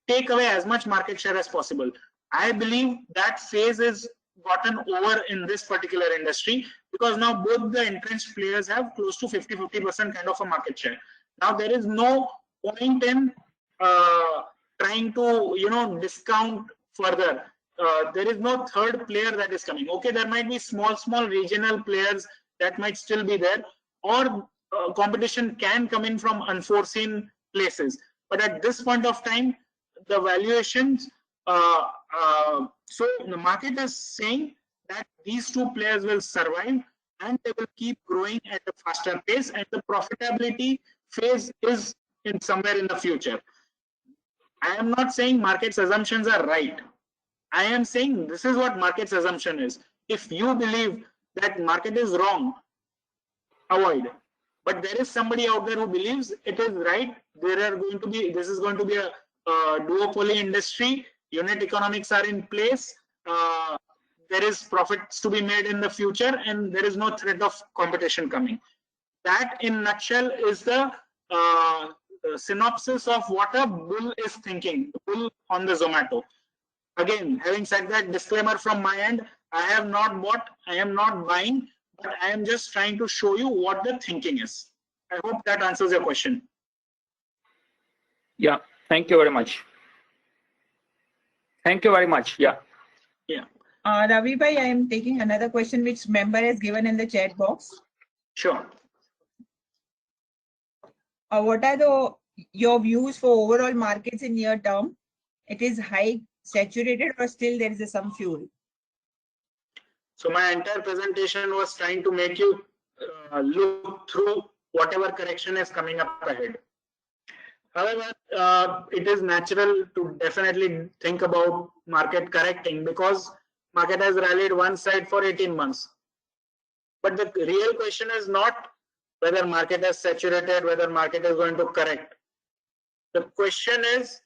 take away as much market share as possible. I believe that phase is gotten over in this particular industry because now both the entrenched players have close to 50% kind of a market share. Now there is no point in trying to discount further. There is no third player that is coming. Okay, there might be small regional players that might still be there, or competition can come in from unforeseen places. But at this point of time, the valuations, so the market is saying that these two players will survive and they will keep growing at a faster pace, and the profitability phase is in somewhere in the future. I am not saying market's assumptions are right. I am saying this is what market's assumption is. If you believe that market is wrong, avoid. But there is somebody out there who believes it is right. This is going to be a duopoly industry. Unit economics are in place. There is profits to be made in the future, and there is no threat of competition coming. That, in a nutshell, is the synopsis of what a bull is thinking. The bull on the Zomato. Again, having said that, disclaimer from my end: I have not bought, I am not buying, but I am just trying to show you what the thinking is. I hope that answers your question. Yeah, thank you very much. Thank you very much. Yeah. Yeah. Ravi bhai, I am taking another question which member has given in the chat box. Sure. What are your views for overall markets in near term? It is high, saturated, or still there is some fuel? So my entire presentation was trying to make you look through whatever correction is coming up ahead. However, it is natural to definitely think about market correcting because market has rallied one side for 18 months. But the real question is not whether market has saturated, whether market is going to correct. The question is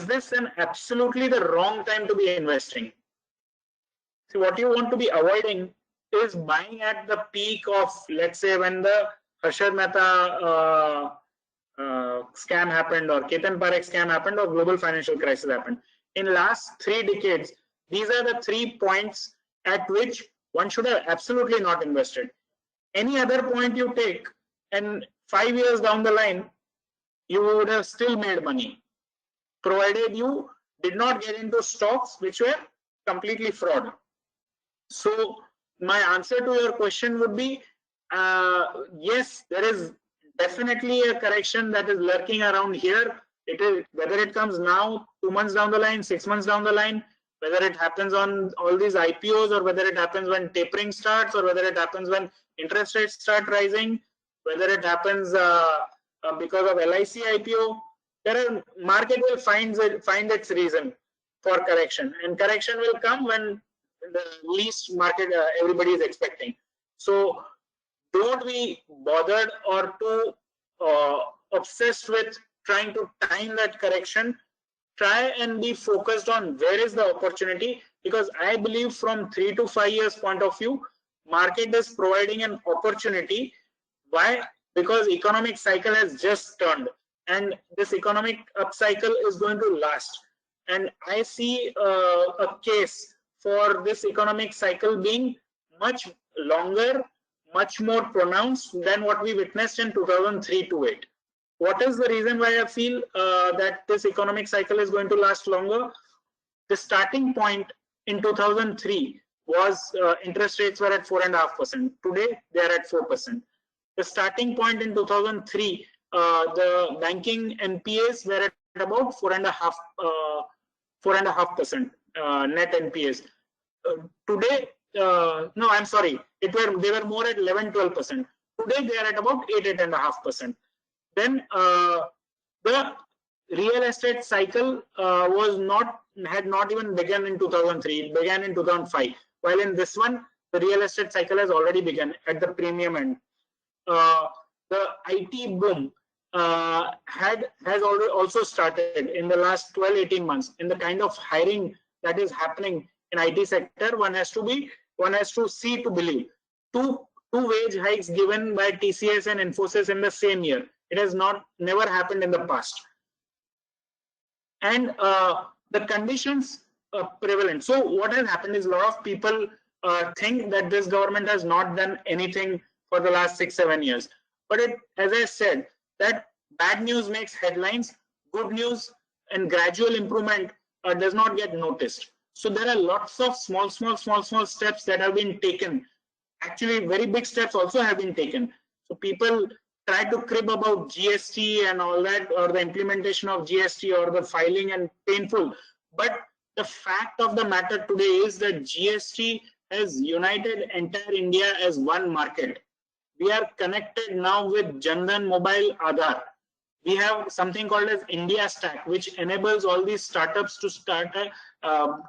this an absolutely the wrong time to be investing? See, what you want to be avoiding is buying at the peak of, let's say, when the Harshad Mehta scam happened, or Ketan Parekh scam happened, or global financial crisis happened. In last 3 decades, these are the 3 points at which one should have absolutely not invested. Any other point you take, and 5 years down the line, you would have still made money, provided you did not get into stocks which were completely fraud. So my answer to your question would be, yes, there is definitely a correction that is lurking around here. It is whether it comes now, 2 months down the line, 6 months down the line, whether it happens on all these IPOs, or whether it happens when tapering starts, or whether it happens when interest rates start rising, whether it happens because of LIC IPO. Market will find its reason for correction, and correction will come when the least market everybody is expecting. So don't be bothered or too obsessed with trying to time that correction. Try and be focused on where is the opportunity, because I believe from 3 to 5 years point of view, market is providing an opportunity. Why? Because economic cycle has just turned, and this economic upcycle is going to last. And I see a case for this economic cycle being much longer, much more pronounced than what we witnessed in 2003 to 8. what is the reason why I feel that this economic cycle is going to last longer? The starting point in 2003 was interest rates were at 4.5%. Today they are at 4%. The starting point in 2003, the banking NPAs were at about 4.5% net NPAs. Today, no, I'm sorry, they were more at 11-12%. Today they are at about 8.5%. Then the real estate cycle had not even begun in 2003. It began in 2005. While in this one, the real estate cycle has already begun at the premium end. The IT boom has already also started in the last 12-18 months. In the kind of hiring that is happening in IT sector, one has to see to believe. Two wage hikes given by TCS and Infosys in the same year. It has never happened in the past. And the conditions prevalent. So what has happened is a lot of people think that this government has not done anything for the last 6-7 years. But as I said, that bad news makes headlines, good news and gradual improvement does not get noticed. So there are lots of small steps that have been taken. Actually, very big steps also have been taken. So people try to crib about GST and all that, or the implementation of GST or the filing and painful. But the fact of the matter today is that GST has united entire India as one market. We are connected now with Jan Dhan Mobile Aadhaar. We have something called as India Stack, which enables all these startups to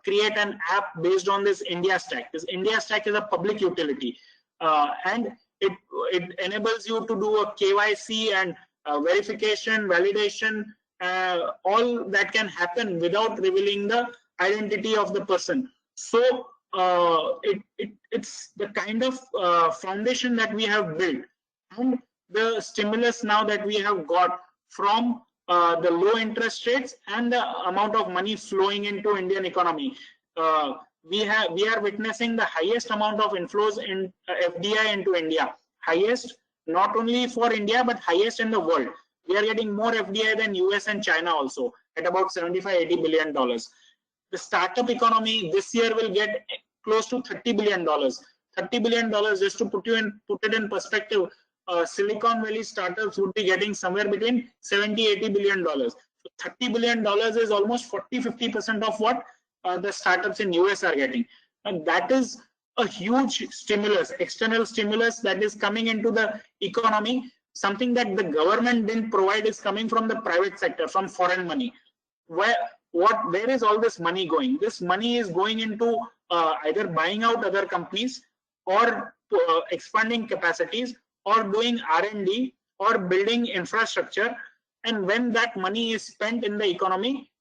create an app based on this India Stack. This India Stack is a public utility, and it enables you to do a KYC and verification, validation, all that can happen without revealing the identity of the person. So it's the kind of foundation that we have built, and the stimulus now that we have got from the low interest rates and the amount of money flowing into Indian economy. We are witnessing the highest amount of inflows in FDI into India. Highest not only for India but highest in the world. We are getting more FDI than US and China also, at about $75-80 billion. The startup economy this year will get close to $30 billion. $30 billion, just to put it in perspective, Silicon Valley startups would be getting somewhere between $70-80 billion. So $30 billion is almost 40-50% of what the startups in US are getting. And that is a huge stimulus, external stimulus that is coming into the economy. Something that the government didn't provide is coming from the private sector, from foreign money. Where is all this money going? This money is going into either buying out other companies, or expanding capacities, or doing R&D, or building infrastructure. And when that money is spent in the economy,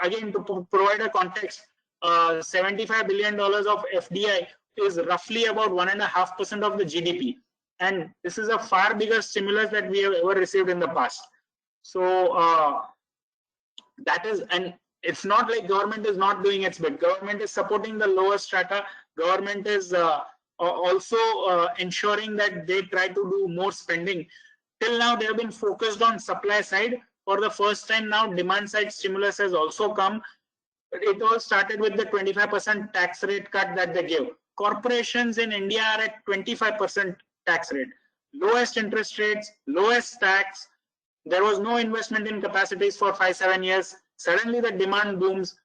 again, to provide a context, $75 billion of FDI is roughly about 1.5% of the GDP. And this is a far bigger stimulus that we have ever received in the past. So that is, and it's not like government is not doing its bit. Government is supporting the lower strata. Government is also ensuring that they try to do more spending. Till now, they have been focused on supply side. For the first time now, demand side stimulus has also come. It all started with the 25% tax rate cut that they gave. Corporations in India are at 25% tax rate. Lowest interest rates, lowest tax. There was no investment in capacities for 5-7 years. Suddenly the demand booms,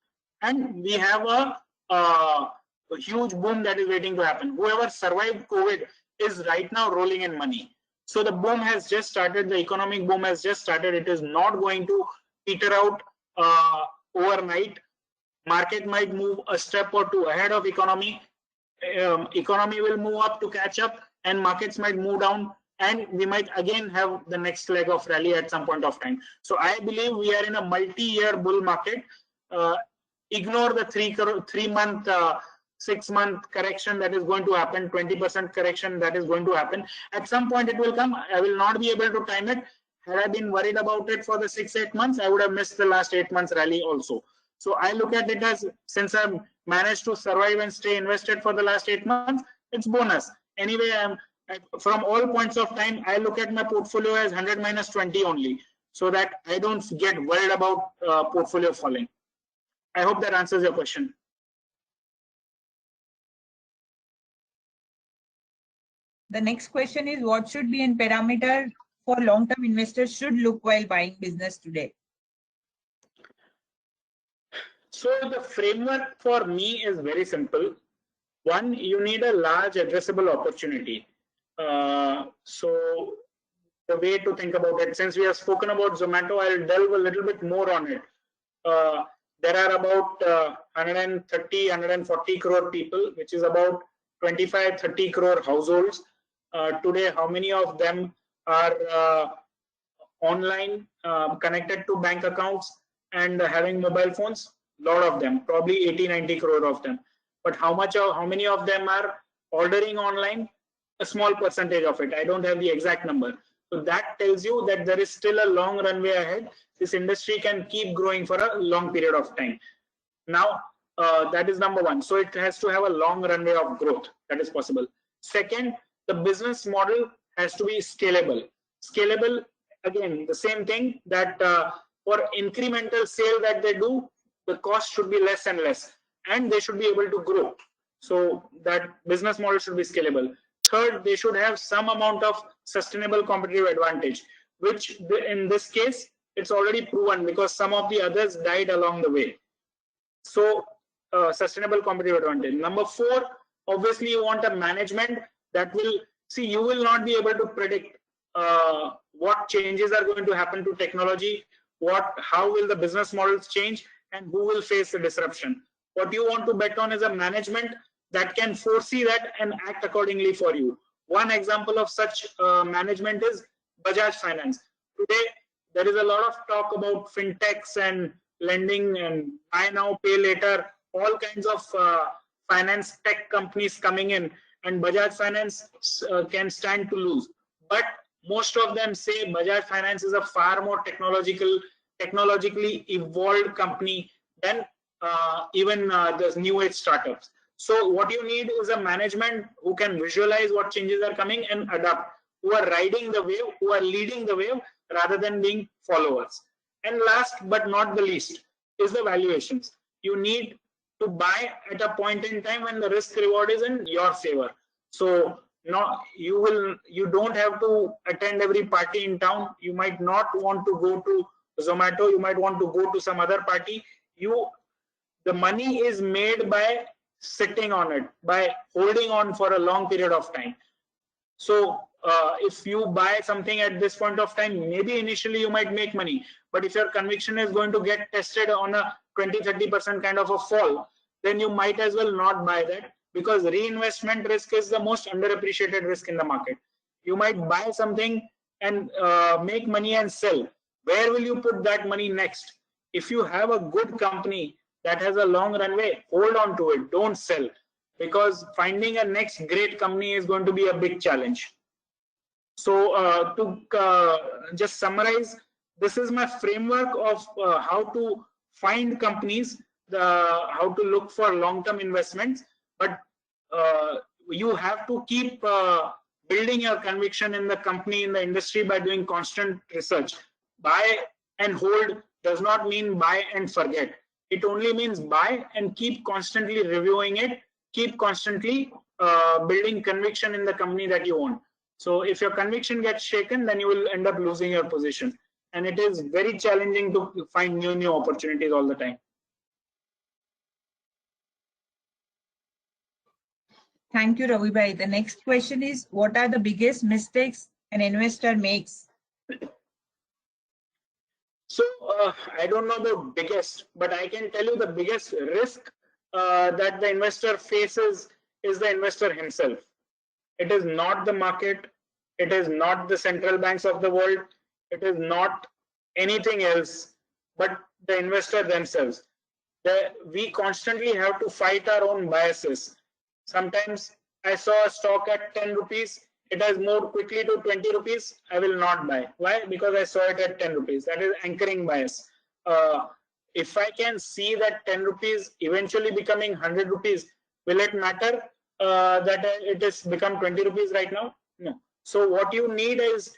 and we have a huge boom that is waiting to happen. Whoever survived COVID is right now rolling in money. So the boom has just started. The economic boom has just started. It is not going to peter out overnight. Market might move a step or two ahead of economy. Economy will move up to catch up, and markets might move down, and we might again have the next leg of rally at some point of time. So I believe we are in a multi-year bull market. Ignore the 3-month, 6-month correction that is going to happen, 20% correction that is going to happen. At some point it will come. I will not be able to time it. Had I been worried about it for the 6-8 months, I would have missed the last 8 months rally also. So I look at it as, since I've managed to survive and stay invested for the last 8 months, it's bonus. Anyway, from all points of time, I look at my portfolio as 100 minus 20 only, so that I don't get worried about portfolio falling. I hope that answers your question. The next question is, what should be a parameter for long-term investors should look while buying business today? So the framework for me is very simple. One, you need a large addressable opportunity. So the way to think about it, since we have spoken about Zomato, I'll delve a little bit more on it. There are about 130, 140 crore people, which is about 25, 30 crore households. Today, how many of them are online, connected to bank accounts and having mobile phones? A lot of them, probably 80, 90 crore of them. But how many of them are ordering online? A small percentage of it. I don't have the exact number. So that tells you that there is still a long runway ahead. This industry can keep growing for a long period of time. Now, that is number one. So it has to have a long runway of growth that is possible. Second, the business model has to be scalable. Scalable, again, the same thing that for incremental sale that they do, the cost should be less and less, and they should be able to grow. So that business model should be scalable. Third, they should have some amount of sustainable competitive advantage, which in this case, it's already proven because some of the others died along the way. So sustainable competitive advantage. Number four, obviously you want a management that will, see, you will not be able to predict what changes are going to happen to technology, how will the business models change, and who will face the disruption. What you want to bet on is a management that can foresee that and act accordingly for you. One example of such management is Bajaj Finance. Today, there is a lot of talk about fintechs and lending and buy now, pay later, all kinds of finance tech companies coming in, and Bajaj Finance can stand to lose. But most of them say Bajaj Finance is a far more technologically evolved company than even the new age startups. So what you need is a management who can visualize what changes are coming and adapt, who are riding the wave, who are leading the wave rather than being followers. And last but not the least is the valuations. You need to buy at a point in time when the risk reward is in your favor. So you don't have to attend every party in town. You might not want to go to Zomato. You might want to go to some other party. The money is made by sitting on it, by holding on for a long period of time. So if you buy something at this point of time, maybe initially you might make money, but if your conviction is going to get tested on a 20-30% kind of a fall, then you might as well not buy that, because reinvestment risk is the most underappreciated risk in the market. You might buy something and make money and sell. Where will you put that money next? If you have a good company that has a long runway, hold on to it, don't sell, because finding a next great company is going to be a big challenge. So to just summarize, this is my framework of how to find companies, how to look for long-term investments, but you have to keep building your conviction in the company, in the industry, by doing constant research. Buy and hold does not mean buy and forget. It only means buy and keep constantly reviewing it, keep constantly building conviction in the company that you own. So if your conviction gets shaken, then you will end up losing your position. And it is very challenging to find new opportunities all the time. Thank you, Ravi bhai. The next question is, what are the biggest mistakes an investor makes? So I don't know the biggest, but I can tell you the biggest risk that the investor faces is the investor himself. It is not the market. It is not the central banks of the world. It is not anything else, but the investor themselves. We constantly have to fight our own biases. Sometimes I saw a stock at 10 rupees. It has moved quickly to 20 rupees. I will not buy. Why? Because I saw it at 10 rupees. That is anchoring bias. If I can see that 10 rupees eventually becoming 100 rupees, will it matter that it has become 20 rupees right now? No. So what you need is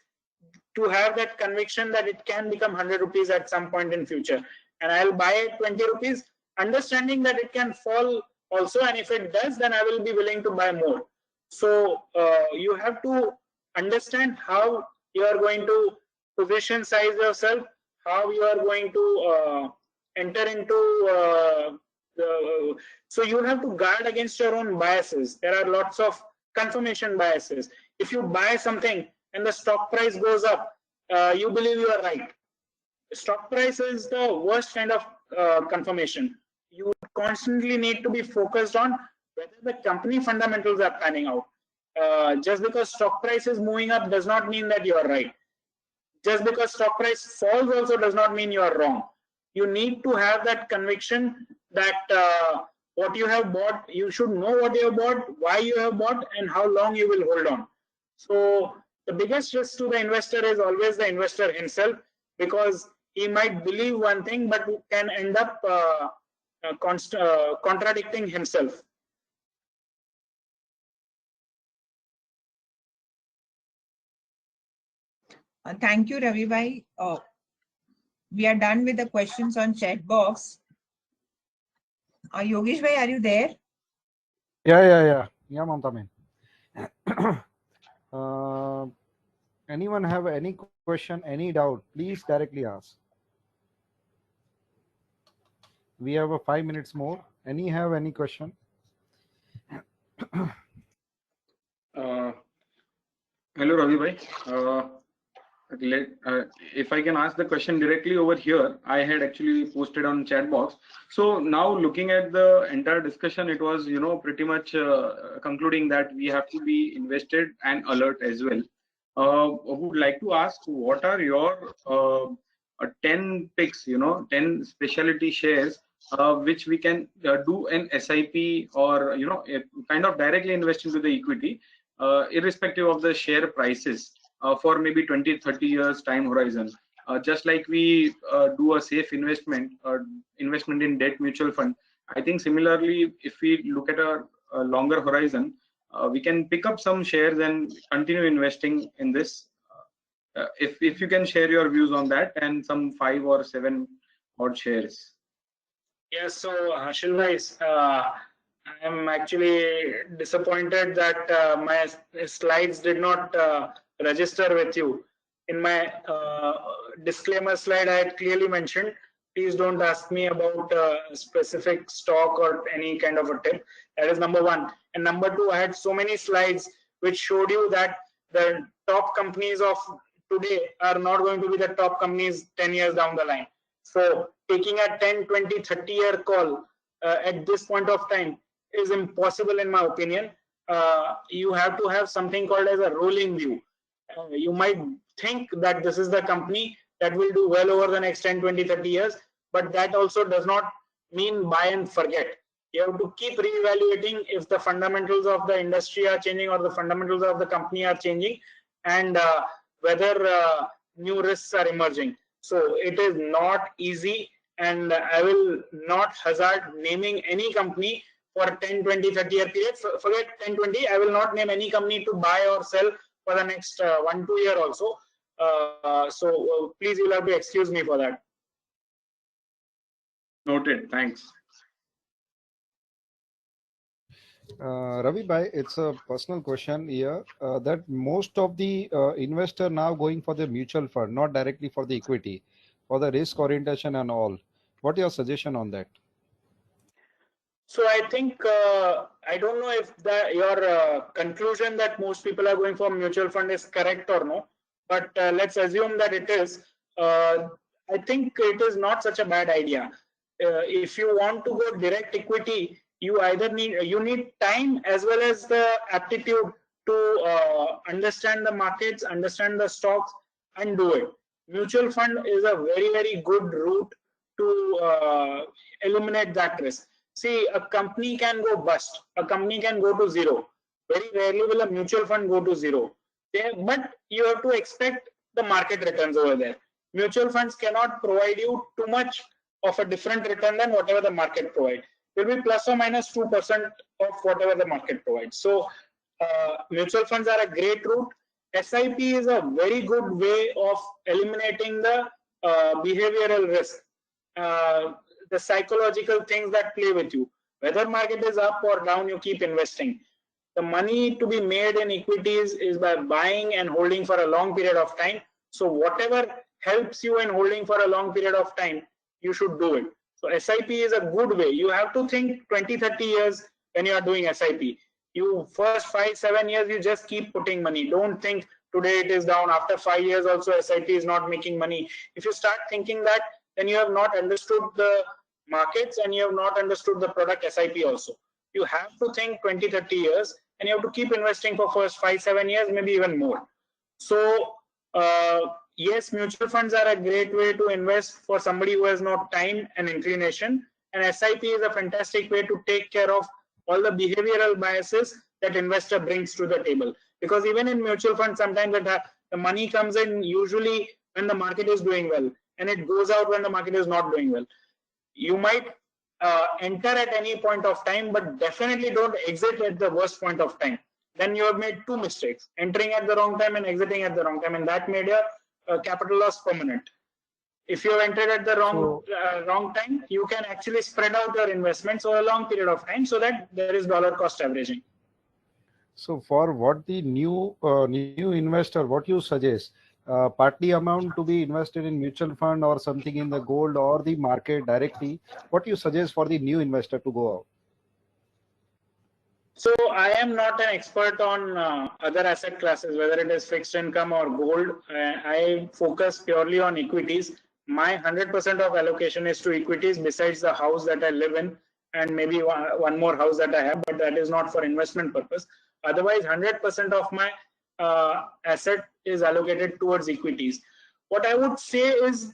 to have that conviction that it can become 100 rupees at some point in future, and I'll buy at 20 rupees, understanding that it can fall also, and if it does, then I will be willing to buy more. So you have to understand how you are going to position size yourself, how you are going to enter into so you have to guard against your own biases. There are lots of confirmation biases. If you buy something and the stock price goes up, you believe you are right. Stock price is the worst kind of confirmation. You constantly need to be focused on whether the company fundamentals are panning out. Just because stock price is moving up does not mean that you are right. Just because stock price falls also does not mean you are wrong. You need to have that conviction that what you have bought, you should know what you have bought, why you have bought, and how long you will hold on. So the biggest risk to the investor is always the investor himself, because he might believe one thing but can end up contradicting himself. Thank you, Ravi bhai. We are done with the questions on chat box. Yogesh bhai, are you there? Yeah, Mamta ma'am. Anyone have any question, any doubt, please directly ask. We have 5 minutes more. Have any question? Hello, Ravi bhai. If I can ask the question directly over here, I had actually posted on chat box. So now looking at the entire discussion, it was, pretty much concluding that we have to be invested and alert as well. I would like to ask, what are your 10 picks, 10 specialty shares which we can do an SIP or, kind of directly invest into the equity, irrespective of the share prices. For maybe 20-30 years time horizon, just like we do a safe investment in debt mutual fund. I think similarly, if we look at a longer horizon, we can pick up some shares and continue investing in this. If you can share your views on that and some 5 or 7 odd shares. Yes, so Harshil bhai, I am actually disappointed that my slides did not register with you. In my disclaimer slide, I had clearly mentioned, please don't ask me about a specific stock or any kind of a tip. That is number one. And number two, I had so many slides which showed you that the top companies of today are not going to be the top companies 10 years down the line. So taking a 10, 20, 30-year call at this point of time is impossible in my opinion. You have to have something called as a rolling view. You might think that this is the company that will do well over the next 10, 20, 30 years, but that also does not mean buy and forget. You have to keep reevaluating if the fundamentals of the industry are changing or the fundamentals of the company are changing, and whether new risks are emerging. So it is not easy, and I will not hazard naming any company for 10, 20, 30 year period. Forget 10, 20. I will not name any company to buy or sell for the next 1-2 year also. So please, you'll have to excuse me for that. Noted. Thanks. Ravi bhai, it's a personal question here that most of the investor now going for the mutual fund, not directly for the equity, for the risk orientation and all. What your suggestion on that? So I think I don't know if your conclusion that most people are going for mutual fund is correct or no, but let's assume that it is. I think it is not such a bad idea. If you want to go direct equity, you need time as well as the aptitude to understand the markets, understand the stocks, and do it. Mutual fund is a very, very good route to eliminate that risk. See, a company can go bust. A company can go to zero. Very rarely will a mutual fund go to zero. But you have to expect the market returns over there. Mutual funds cannot provide you too much of a different return than whatever the market provides. It will be plus or minus 2% of whatever the market provides. So mutual funds are a great route. SIP is a very good way of eliminating the behavioral risk, the psychological things that play with you. Whether market is up or down, you keep investing. The money to be made in equities is by buying and holding for a long period of time. So whatever helps you in holding for a long period of time, you should do it. So SIP is a good way. You have to think 20-30 years when you are doing SIP. You first 5-7 years, you just keep putting money. Don't think today it is down. After 5 years also SIP is not making money. If you start thinking that, then you have not understood the markets and you have not understood the product SIP also. You have to think 20-30 years and you have to keep investing for first 5-7 years, maybe even more. So yes, mutual funds are a great way to invest for somebody who has no time and inclination, and SIP is a fantastic way to take care of all the behavioral biases that investor brings to the table. Because even in mutual funds, sometimes the money comes in usually when the market is doing well, and it goes out when the market is not doing well. You might enter at any point of time, but definitely don't exit at the worst point of time. Then you have made two mistakes: entering at the wrong time and exiting at the wrong time, and that made your capital loss permanent. If you have entered at the wrong time, you can actually spread out your investments over a long period of time so that there is dollar cost averaging. So for what the new investor, what you suggest, partly amount to be invested in mutual fund or something in the gold or the market directly, what you suggest for the new investor to go out? So I am not an expert on other asset classes, whether it is fixed income or gold. I focus purely on equities. My 100% of allocation is to equities, besides the house that I live in and maybe one more house that I have, but that is not for investment purpose. Otherwise, 100% of my asset is allocated towards equities. What I would say is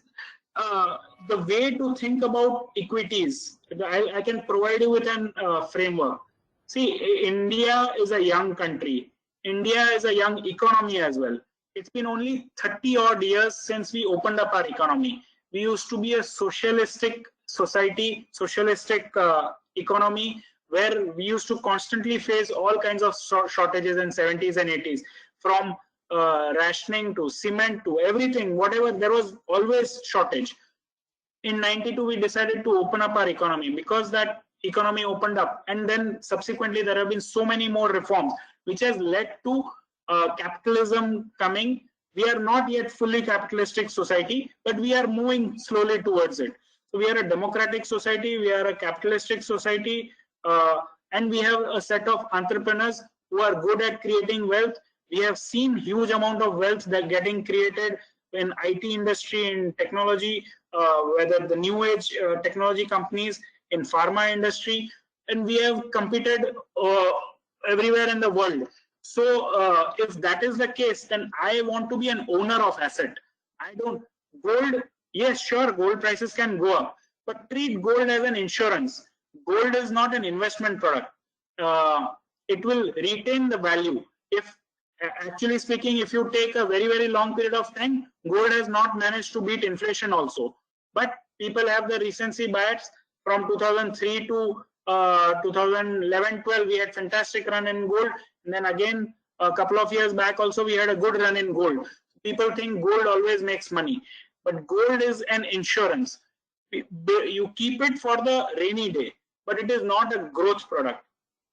the way to think about equities, I can provide you with a framework. See, India is a young country. India is a young economy as well. It's been only 30 odd years since we opened up our economy. We used to be a socialistic society, socialistic economy, where we used to constantly face all kinds of shortages in 70s and 80s, from rationing to cement to everything, whatever, there was always shortage. In 92, we decided to open up our economy because that economy opened up, and then subsequently there have been so many more reforms which has led to capitalism coming. We are not yet fully capitalistic society, but we are moving slowly towards it. So we are a democratic society, we are a capitalistic society, and we have a set of entrepreneurs who are good at creating wealth. We have seen huge amount of wealth that getting created in IT industry, in technology, whether the new age technology companies, in pharma industry, and we have competed everywhere in the world. So if that is the case, then I want to be an owner of asset. I don't, gold, yes, sure, gold prices can go up, but treat gold as an insurance. Gold is not an investment product. It will retain the value. If actually speaking, if you take a very, very long period of time, gold has not managed to beat inflation also. But people have the recency bias. From 2003 to 2011-12, we had fantastic run in gold. And then again, a couple of years back also, we had a good run in gold. People think gold always makes money. But gold is an insurance. You keep it for the rainy day, but it is not a growth product.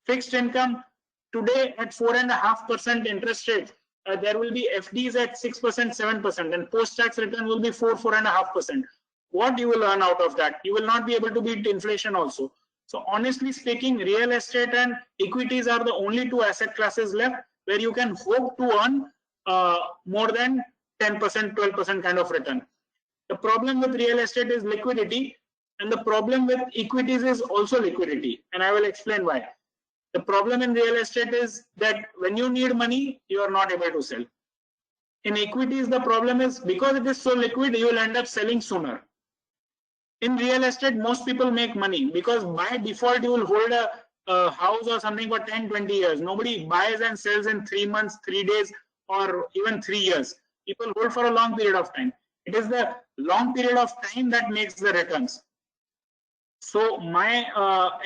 Fixed income, today at 4.5% interest rate, there will be FDs at 6%, 7%, and post-tax return will be 4.5%. What you will earn out of that? You will not be able to beat inflation also. So honestly speaking, real estate and equities are the only two asset classes left where you can hope to earn more than 10%, 12% kind of return. The problem with real estate is liquidity, and the problem with equities is also liquidity, and I will explain why. The problem in real estate is that when you need money, you are not able to sell. In equities, the problem is because it is so liquid, you will end up selling sooner. In real estate, most people make money because by default, you will hold a house or something for 10, 20 years. Nobody buys and sells in 3 months, 3 days, or even 3 years. People hold for a long period of time. It is the long period of time that makes the returns. So my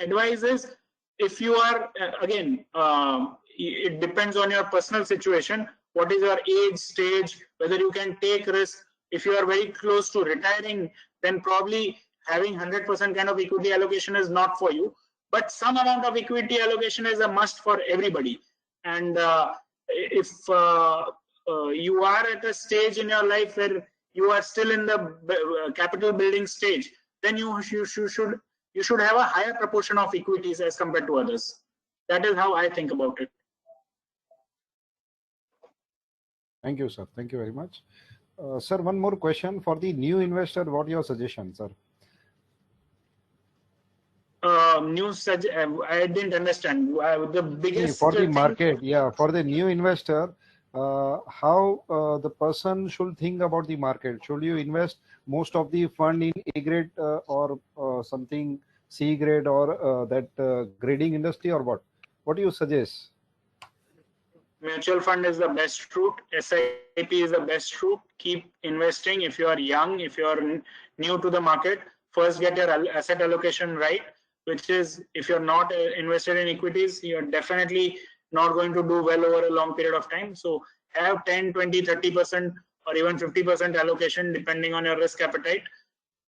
advice is, if you are, again, it depends on your personal situation. What is your age, stage, whether you can take risk. If you are very close to retiring, then probably having 100% kind of equity allocation is not for you. But some amount of equity allocation is a must for everybody. And if you are at a stage in your life where you are still in the capital building stage, then you should have a higher proportion of equities as compared to others. That is how I think about it. Thank you, sir. Thank you very much. Sir, one more question for the new investor. What are your suggestions, sir? I didn't understand. The biggest for the thing market, yeah, for the new investor, how the person should think about the market? Should you invest most of the fund in A grade or something C grade or that grading industry, or what? What do you suggest? Mutual fund is the best route. SIP is the best route. Keep investing. If you are young, if you are new to the market, first get your asset allocation right, which is if you're not invested in equities, you're definitely not going to do well over a long period of time. So have 10, 20, 30% or even 50% allocation depending on your risk appetite.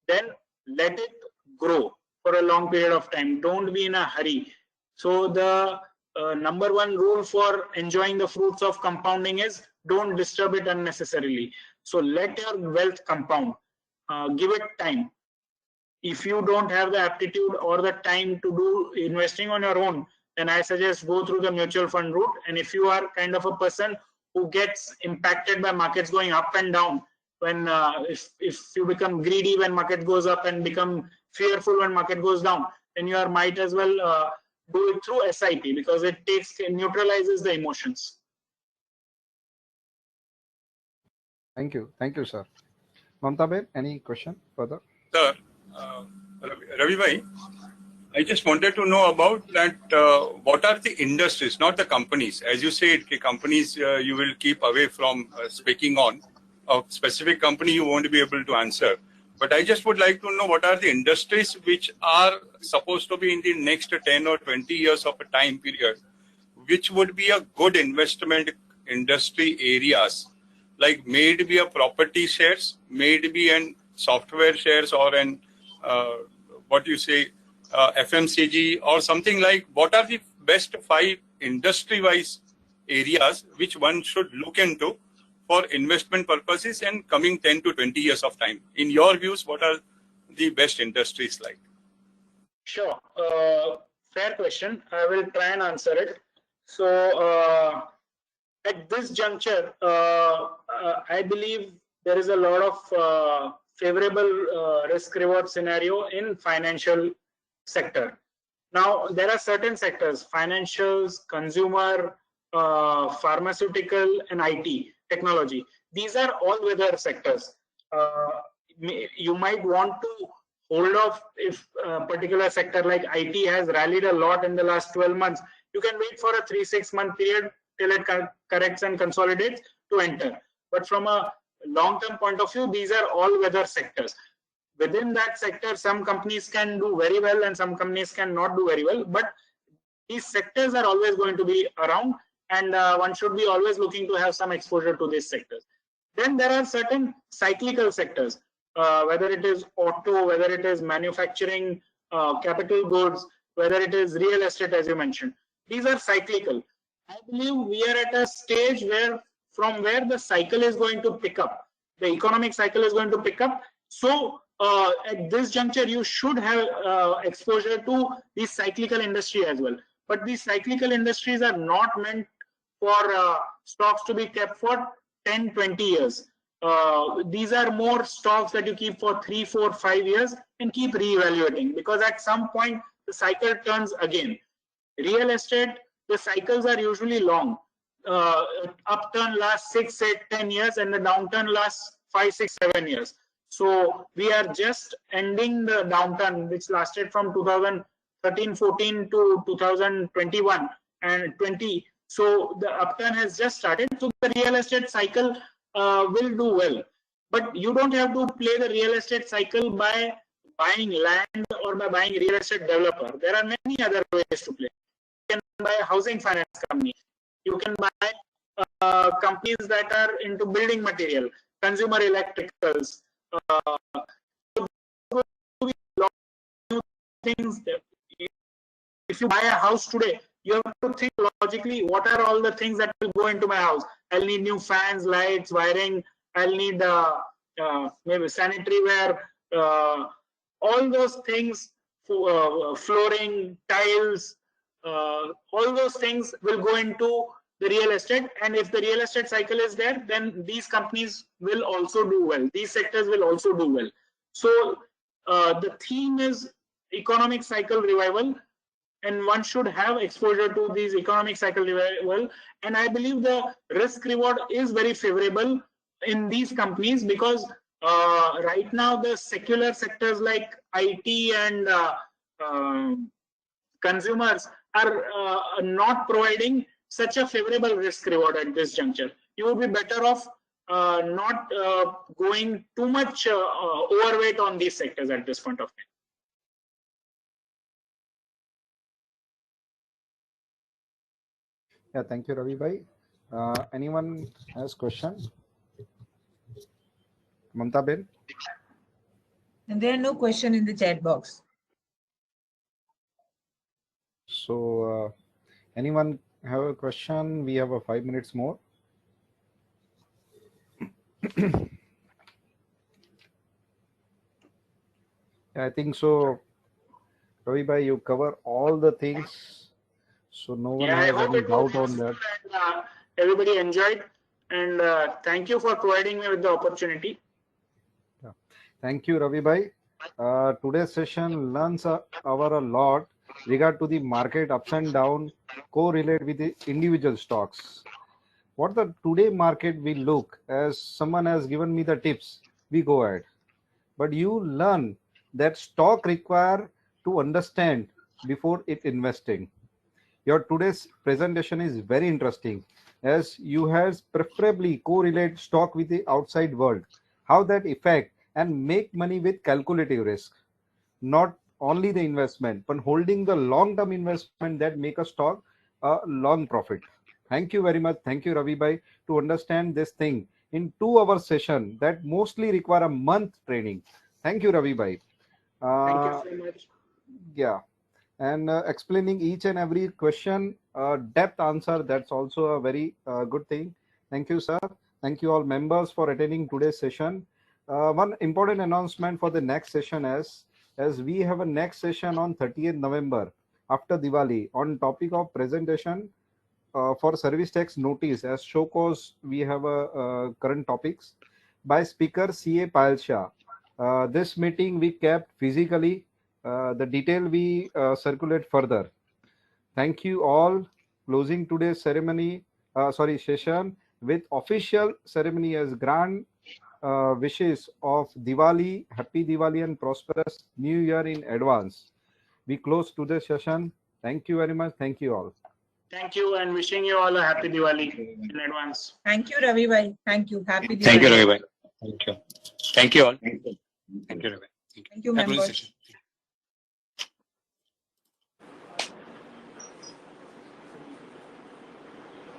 Then let it grow for a long period of time. Don't be in a hurry. So the number one rule for enjoying the fruits of compounding is don't disturb it unnecessarily. So let your wealth compound. Give it time. If you don't have the aptitude or the time to do investing on your own, then I suggest go through the mutual fund route. And if you are kind of a person who gets impacted by markets going up and down, when if you become greedy when market goes up and become fearful when market goes down, then you might as well do it through SIP, because it neutralizes the emotions. Thank you, sir. Mamta Ben, any question further? Sir, Ravi bhai, I just wanted to know about that. What are the industries, not the companies? As you said, the companies you will keep away from speaking on. A specific company you won't be able to answer. But I just would like to know what are the industries which are supposed to be in the next 10 or 20 years of a time period, which would be a good investment industry areas, like may it be a property shares, may it be an software shares, or an FMCG or something like. What are the best 5 industry-wise areas which one should look into for investment purposes and coming 10 to 20 years of time? In your views, what are the best industries like? Sure. Fair question. I will try and answer it. So at this juncture, I believe there is a lot of favorable risk reward scenario in financial sector. Now, there are certain sectors: financials, consumer, pharmaceutical, and IT, technology. These are all weather sectors. You might want to hold off if a particular sector like IT has rallied a lot in the last 12 months. You can wait for a 3-6 month period till it corrects and consolidates to enter. But from a long-term point of view, these are all weather sectors. Within that sector, some companies can do very well and some companies can not do very well. But these sectors are always going to be around, and one should be always looking to have some exposure to these sectors. Then there are certain cyclical sectors, whether it is auto, whether it is manufacturing, capital goods, whether it is real estate, as you mentioned. These are cyclical. I believe we are at a stage where from where the cycle is going to pick up, the economic cycle is going to pick up. So at this juncture, you should have exposure to the cyclical industry as well. But these cyclical industries are not meant for stocks to be kept for 10, 20 years. These are more stocks that you keep for 3, 4, 5 years and keep reevaluating, because at some point the cycle turns again. Real estate, the cycles are usually long. Upturn lasts 6, 8, 10 years and the downturn lasts 5, 6, 7 years. So we are just ending the downturn, which lasted from 2013-14 to 2021 and 20. So the upturn has just started. So the real estate cycle will do well. But you don't have to play the real estate cycle by buying land or by buying real estate developer. There are many other ways to play. You can buy a housing finance company. You can buy companies that are into building material, consumer electricals. Things that if you buy a house today, you have to think logically, what are all the things that will go into my house? I'll need new fans, lights, wiring. I'll need maybe sanitary ware, all those things, flooring, tiles, all those things will go into the real estate. And if the real estate cycle is there, then these companies will also do well. These sectors will also do well. So the theme is economic cycle revival, and one should have exposure to these economic cycle revival. And I believe the risk reward is very favorable in these companies, because right now the secular sectors like IT and consumers are not providing such a favorable risk reward at this juncture. You would be better off not going too much overweight on these sectors at this point of time. Yeah, thank you, Ravi bhai. Anyone has question? Mamta Ben? And there are no question in the chat box. So, anyone have a question? We have 5 minutes more. I think so. Ravi bhai, you cover all the things. So no one has any doubt on that. And, everybody enjoyed, and thank you for providing me with the opportunity. Yeah. Thank you, Ravi bhai. Today's session learns a lot regard to the market ups and down correlate with the individual stocks. What the today market will look, as someone has given me the tips, we go ahead. But you learn that stock require to understand before it investing. Your today's presentation is very interesting, as you have preferably correlate stock with the outside world, how that affect and make money with calculative risk, not only the investment, but holding the long-term investment that make a stock a long profit. Thank you very much. Thank you, Ravi bhai, to understand this thing in 2-hour session that mostly require a month training. Thank you, Ravi bhai. Thank you so much. Yeah. And explaining each and every question, depth answer, that's also a very good thing. Thank you, sir. Thank you all members for attending today's session. One important announcement for the next session is, as we have a next session on 30th November after Diwali on topic of presentation for service tax notice. As show cause, we have a current topics by speaker CA Payal Shah. This meeting we kept physically. The detail we circulate further. Thank you all. Closing today's ceremony, session with official ceremony as grand wishes of Diwali, happy Diwali and prosperous New Year in advance. We close today's session. Thank you very much. Thank you all. Thank you, and wishing you all a happy Diwali in advance. Thank you, Ravi bhai. Thank you. Happy Diwali. Thank you, Ravi bhai. Thank you. Thank you all. Thank you, Ravi. Thank you, members.